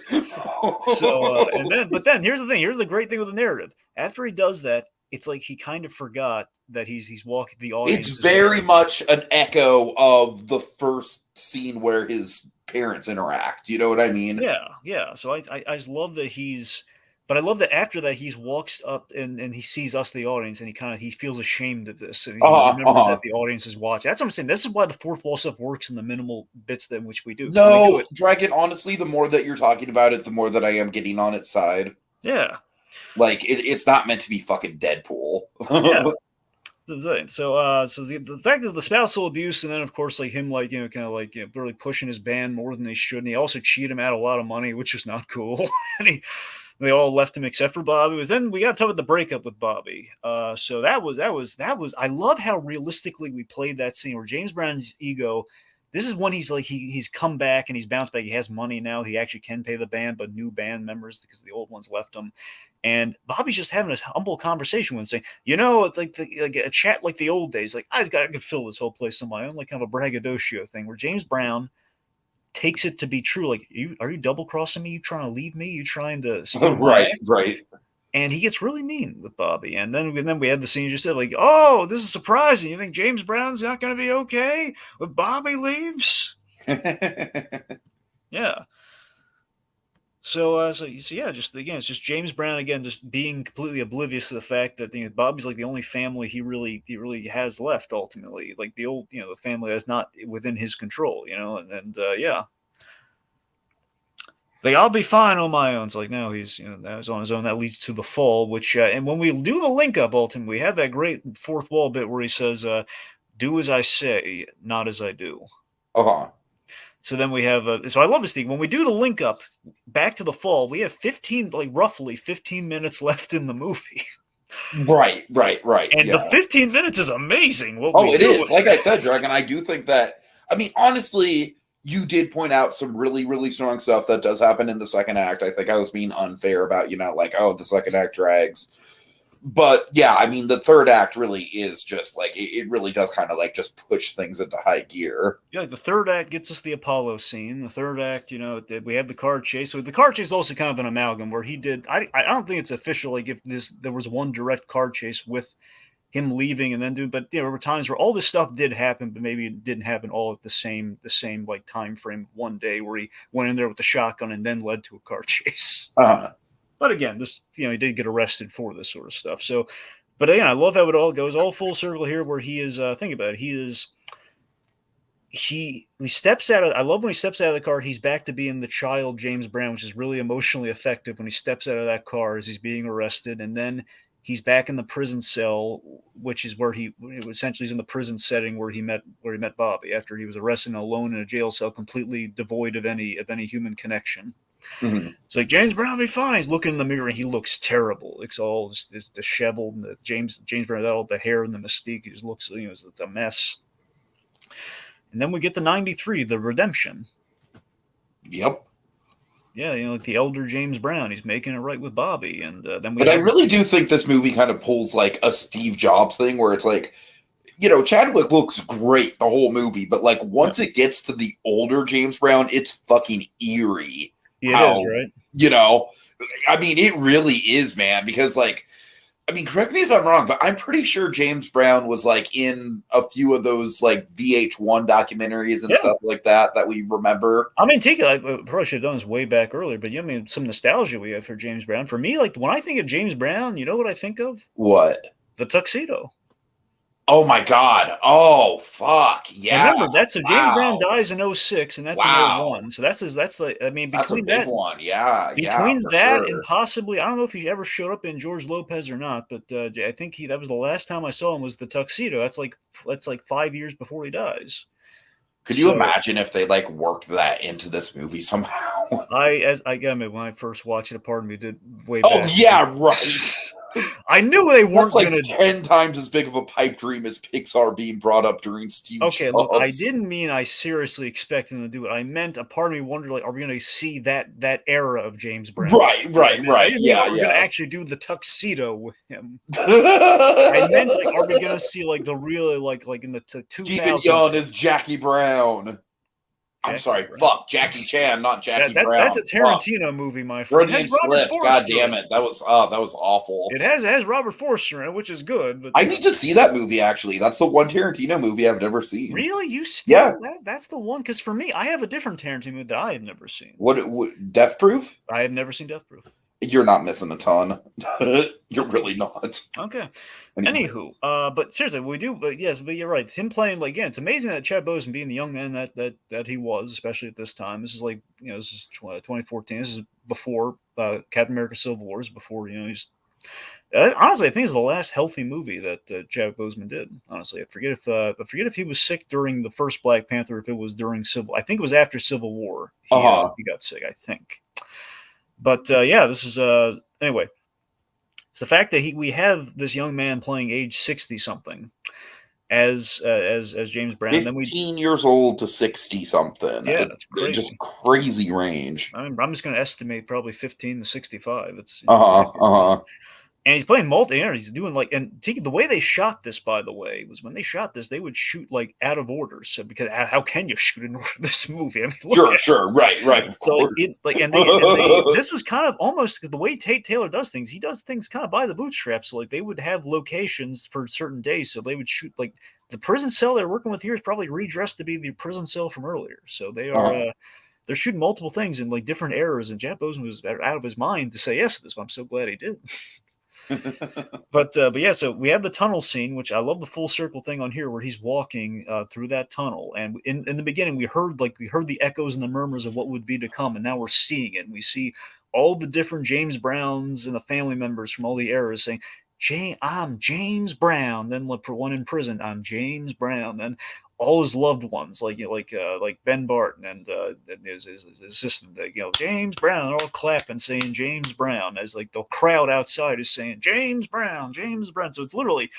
So but then here's the thing. Here's the great thing with the narrative. After he does that, it's like he kind of forgot that he's walking the audience. It's very much an echo of the first scene where his parents interact. You know what I mean? Yeah. So I just love that but I love that after that he walks up and he sees us, the audience, and he feels ashamed of this, and he remembers that the audience is watching. That's what I'm saying. This is why the fourth wall stuff works in the minimal bits in which we do. No, we do it. Dragon, honestly, the more that you're talking about it, the more that I am getting on its side. Yeah. Like, it's not meant to be fucking Deadpool. Yeah. So the fact of the spousal abuse, and then of course like him like really pushing his band more than they should, and he also cheated him out a lot of money, which was not cool. And they all left him except for Bobby. But then we got to talk about the breakup with Bobby. So that was. I love how realistically we played that scene where James Brown's ego. This is when he's come back and he's bounced back. He has money now. He actually can pay the band, but new band members because the old ones left him. And Bobby's just having a humble conversation with him, saying, it's like a chat like the old days. Like, I could fill this whole place on my own, like kind of a braggadocio thing where James Brown takes it to be true. Like, are you double crossing me? You trying to leave me? You trying to steal my act? Right. And he gets really mean with Bobby. And then we had the scene you just said, like, oh, this is surprising. You think James Brown's not going to be okay when Bobby leaves? Yeah. So yeah, just again, it's just James Brown again, just being completely oblivious to the fact that Bobby's like the only family he really has left ultimately, like the old the family that's not within his control, and yeah, like I'll be fine on my own. It's like no, he's that was on his own. That leads to the fall, which and when we do the link up, ultimately we have that great fourth wall bit where he says, "Do as I say, not as I do." So then we have, so I love this thing. When we do the link up back to the fall, we have roughly 15 minutes left in the movie. Right. And the 15 minutes is amazing. It is. Like I said, Dragon, I do think that, I mean, honestly, you did point out some really, really strong stuff that does happen in the second act. I think I was being unfair about, the second act drags. But yeah, I mean, the third act really is just like it really does kind of like just push things into high gear. Yeah, the third act gets us the Apollo scene. The third act, we have the car chase. So the car chase is also kind of an amalgam where he did. I don't think it's official. Like if there was one direct car chase with him leaving and then doing, but there were times where all this stuff did happen, but maybe it didn't happen all at the same like time frame. One day where he went in there with the shotgun and then led to a car chase. But again, this he did get arrested for this sort of stuff. So, but again, I love how it all goes all full circle here, where he is. Think about it. He steps out of. I love when he steps out of the car. He's back to being the child James Brown, which is really emotionally effective when he steps out of that car as he's being arrested, and then he's back in the prison cell, which is where he essentially is in the prison setting where he met Bobby after he was arrested and alone in a jail cell, completely devoid of any human connection. Mm-hmm. It's like James Brown be fine. He's looking in the mirror and he looks terrible. It's all just disheveled. And James Brown, all the hair and the mystique, he just looks it's a mess. And then we get to 93, the redemption. Yep. Yeah, like the elder James Brown, he's making it right with Bobby, and then. But I really do think this movie kind of pulls like a Steve Jobs thing, where it's like, Chadwick looks great the whole movie, but like once it gets to the older James Brown, it's fucking eerie. Yeah, it is, right? I mean, it really is, man, because correct me if I'm wrong, but I'm pretty sure James Brown was like in a few of those like VH1 documentaries and stuff like that we remember. I mean, I probably should have done this way back earlier, but some nostalgia we have for James Brown. For me, like when I think of James Brown, you know what I think of? What? The Tuxedo. Oh my God! Oh fuck! Yeah. Remember that's James Brown dies in 2006, and that's in 2001. So that's between that's a big that one, yeah. Between that and possibly, I don't know if he ever showed up in George Lopez or not, but I think that was the last time I saw him was the Tuxedo. That's like 5 years before he dies. Could you imagine if they like worked that into this movie somehow? When I first watched it, a part of me did way back. Oh yeah, right. I knew they weren't going to 10 times as big of a pipe dream as Pixar being brought up during Steve Jobs. Okay, look, I didn't mean I seriously expected them to do it. I meant a part of me wondered, like, are we going to see that era of James Brown? Right. Yeah, we're going to actually do the Tuxedo with him. I meant, like, are we going to see like the real like in the 2000s? Stephen Yeun is Jackie Brown. I'm Jackie sorry. Brown. Fuck, Jackie Chan, not Jackie Brown. That's a Fuck. Tarantino movie, my friend. It Freudian has Robert slip. God Forster. damn it. That was awful. It has Robert Forster in it, which is good. But I need to see that movie, actually. That's the one Tarantino movie I've never seen. really, you Yeah. still that's the one? Because for me, I have a different Tarantino movie that I have never seen. What Death Proof? I have never seen Death Proof. You're not missing a ton. You're really not. Okay. Anyways. Anywho, but seriously, we do. But yes, but you're right. Him playing like again, it's amazing that Chad Boseman being the young man that he was, especially at this time. This is like this is 2014. This is before Captain America: Civil War. This is before he's. Honestly, I think it's the last healthy movie that Chadwick Boseman did. Honestly, I forget if he was sick during the first Black Panther, if it was during Civil. I think it was after Civil War. He got sick. I think. But yeah, this is anyway. It's the fact that we have this young man playing age 60 something as James Brown. 15 years old to 60 something. Yeah, that's crazy. Just crazy range. I'm just going to estimate probably 15 to 65. It's And he's playing he's doing and the way they shot this, by the way, was when they shot this, they would shoot like out of order. So because how can you shoot in this movie? I mean, sure, right. So it's this was kind of almost the way Tate Taylor does things. He does things kind of by the bootstraps. So like they would have locations for certain days, so they would shoot like the prison cell they're working with here is probably redressed to be the prison cell from earlier. So they are. They're shooting multiple things in like different eras, and Chad Boseman was out of his mind to say yes to this. But I'm so glad he did. But yeah, so we have the tunnel scene, which I love the full circle thing on here, where he's walking through that tunnel, and in the beginning we heard the echoes and the murmurs of what would be to come, and now we're seeing it. And we see all the different James Browns and the family members from all the eras saying, I'm James Brown. Then for one in prison, I'm James Brown. Then all his loved ones, like Ben Barton and his assistant, James Brown, all clapping, saying James Brown, as like the crowd outside is saying James Brown, James Brown. So it's literally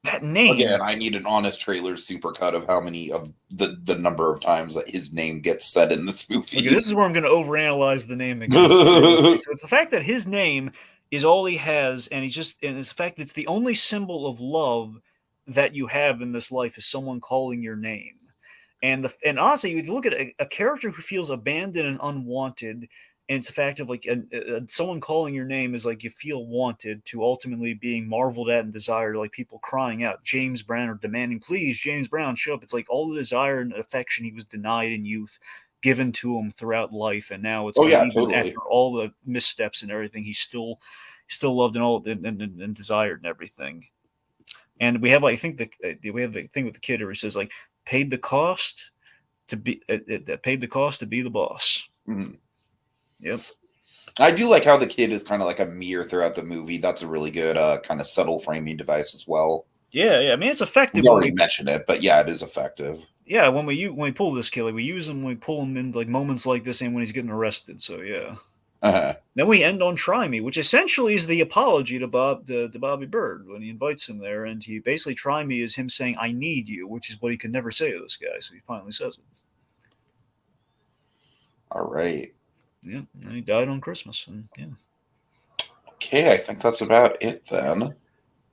that name. Again, I need an honest trailer supercut of how many of the number of times that his name gets said in this movie. Okay, this is where I'm going to overanalyze the name again. So it's the fact that his name is all he has, and it's the fact that it's the only symbol of love that you have in this life is someone calling your name. And honestly, you look at a character who feels abandoned and unwanted, and it's the fact of like someone calling your name is like you feel wanted, to ultimately being marveled at and desired, like people crying out James Brown or demanding, please James Brown, show up. It's like all the desire and affection he was denied in youth given to him throughout life, and now it's totally. After all the missteps and everything, he's still loved and all and desired and everything. And we have we have the thing with the kid where he says like paid the cost to be the boss. Mm-hmm. Yep. I do like how the kid is kind of like a mirror throughout the movie. That's a really good kind of subtle framing device as well. Yeah. I mean, it's effective. We already mentioned it, but yeah, it is effective. Yeah, when we pull this kid, we use him when we pull him in like moments like this, and when he's getting arrested. So yeah. Then we end on "Try Me," which essentially is the apology to Bobby Bird when he invites him there, and he basically "Try Me" is him saying "I need you," which is what he could never say to this guy. So he finally says it. All right. Yeah, and he died on Christmas, and yeah. Okay, I think that's about it then.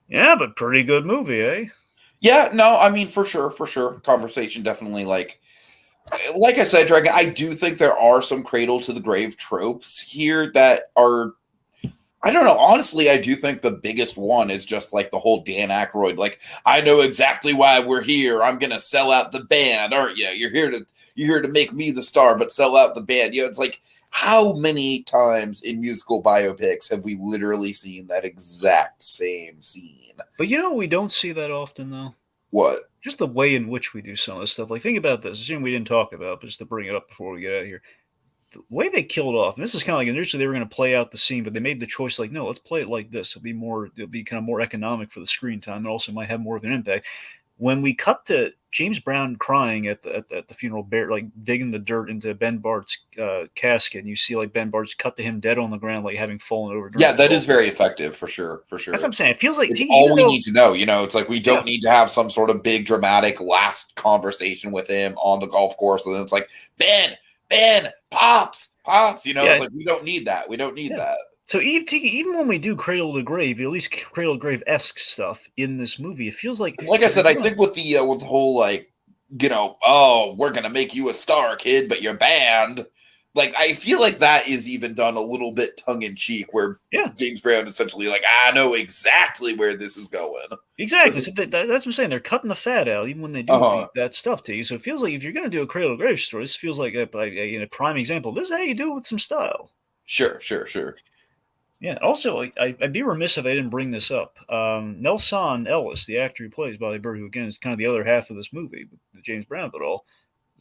Yeah, but pretty good movie, eh? Yeah, no, I mean for sure. Conversation definitely like I said, Dragon, I do think there are some cradle-to-the-grave tropes here that are, I don't know, honestly, I do think the biggest one is just like the whole Dan Aykroyd, like, I know exactly why we're here. I'm going to sell out the band, aren't you? You're here to make me the star, but sell out the band. It's like, how many times in musical biopics have we literally seen that exact same scene? But we don't see that often, though. What? Just the way in which we do some of this stuff. Like, think about this. Assuming we didn't talk about, but just to bring it up before we get out of here. The way they killed off, and this is kind of like initially they were going to play out the scene, but they made the choice like, no, let's play it like this. It'll be kind of more economic for the screen time, and also might have more of an impact. When we cut to James Brown crying at the funeral, like digging the dirt into Ben Bart's casket, and you see like Ben Bart's cut to him dead on the ground, like having fallen over. Yeah, that is very effective for sure. That's what I'm saying. It feels like it's all we need to know. It's like we don't need to have some sort of big dramatic last conversation with him on the golf course, and then it's like Ben, pops. It's like we don't need that. We don't need that. So even when we do cradle-to-grave, at least cradle-to-grave-esque stuff in this movie, it feels like I said, I think with the whole like oh, we're gonna make you a star, kid, but you're banned. Like, I feel like that is even done a little bit tongue in cheek, where Yeah, James Brown essentially like, I know exactly where this is going. exactly. So that's what I'm saying. They're cutting the fat out even when they do that stuff to you. So it feels like if you're going to do a cradle to grave story, this feels like a prime example. This is how you do it with some style. Sure. Yeah. Also, I'd be remiss if I didn't bring this up. Nelson Ellis, the actor who plays Bobby Bird, who again is kind of the other half of this movie, the James Brown of it all.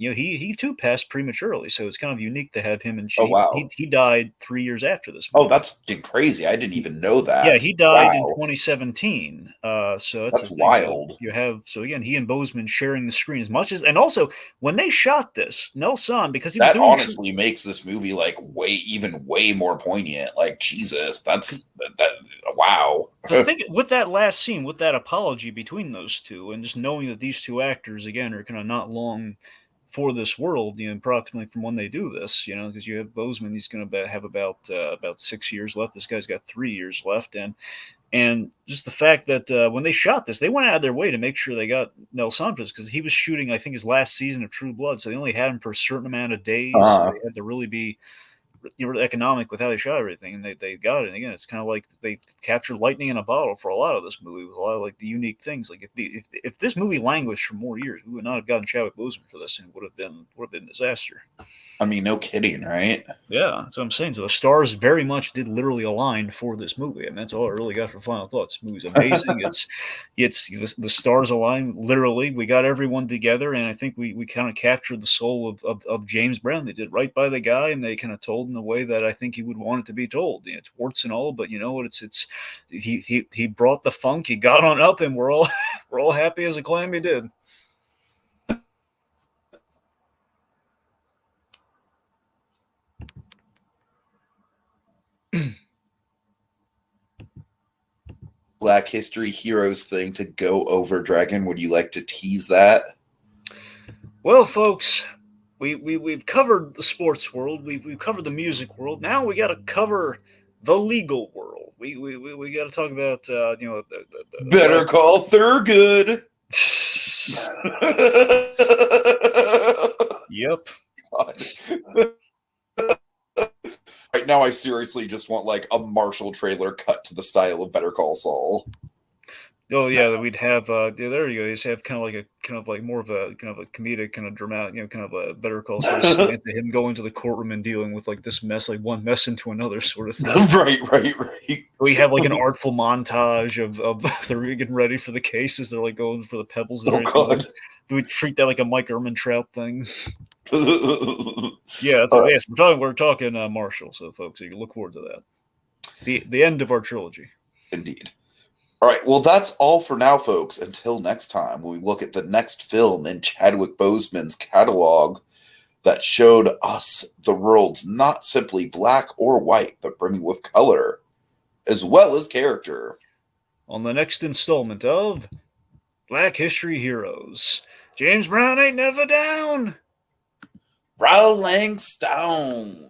He too passed prematurely, so it's kind of unique to have him. And Oh wow. he died 3 years after this Oh, movie. that's crazy. I didn't even know Yeah, that. he died in Wow. 2017. So that's That's the thing. So wild. you have again, he and Boseman sharing the screen as much as, and also when they shot this, Nelson, because he was That doing honestly makes this movie like way more poignant. Like Jesus, that wow. because think with that last scene, with that apology between those two, and just knowing that these two actors again are kind of not long for this world, approximately from when they do this, because you have Boseman, he's going to have about 6 years left. This guy's got 3 years left, and just the fact that when they shot this, they went out of their way to make sure they got Nelson because he was shooting, I think, his last season of True Blood, so they only had him for a certain amount of days. So Uh, they had to really be economic with how they shot everything, and they got it. And again, it's kind of like they captured lightning in a bottle for a lot of this movie with a lot of like the unique things. Like if this movie languished for more years, we would not have gotten Chadwick Boseman for this, and it would have been a disaster. I mean, no kidding, right? Yeah, that's what I'm saying. So the stars very much did literally align for this movie, and that's all I really got for final thoughts. The movie's amazing. It's the stars align literally. We got everyone together, and I think we kind of captured the soul of James Brown. They did right by the guy, and they kind of told in the way that I think he would want it to be told. It's warts and all, but you know what? It's he brought the funk. He got on up, and we're all we're all happy as a clam. He did. Black History Heroes thing to go over, Dragon. Would you like to tease that? Well, folks, we've covered the sports world, we've covered the music world. Now we got to cover the legal world. We got to talk about the Better black. call Thurgood. Yep. Right now, I seriously just want like a Marshall trailer cut to the style of Better Call Saul. Oh yeah, we'd have there you go. You just have kind of like more of a kind of a comedic, kind of dramatic, kind of a Better Call sort of slant to him going to the courtroom and dealing with like this mess, like one mess into another sort of thing. Right. We have like an artful montage of they're getting ready for the cases. They're like going for the pebbles. Oh God. Do we treat that like a Mike Ehrmantraut thing? All Yeah, that's right. yes. We're talking Marshall. So folks, you can look forward to that. The end of our trilogy. Indeed. All right. Well, that's all for now, folks. Until next time, when we look at the next film in Chadwick Boseman's catalog that showed us the world's not simply black or white, but brimming with color, as well as character. On the next installment of Black History Heroes, James Brown ain't never down. Rolling Stone.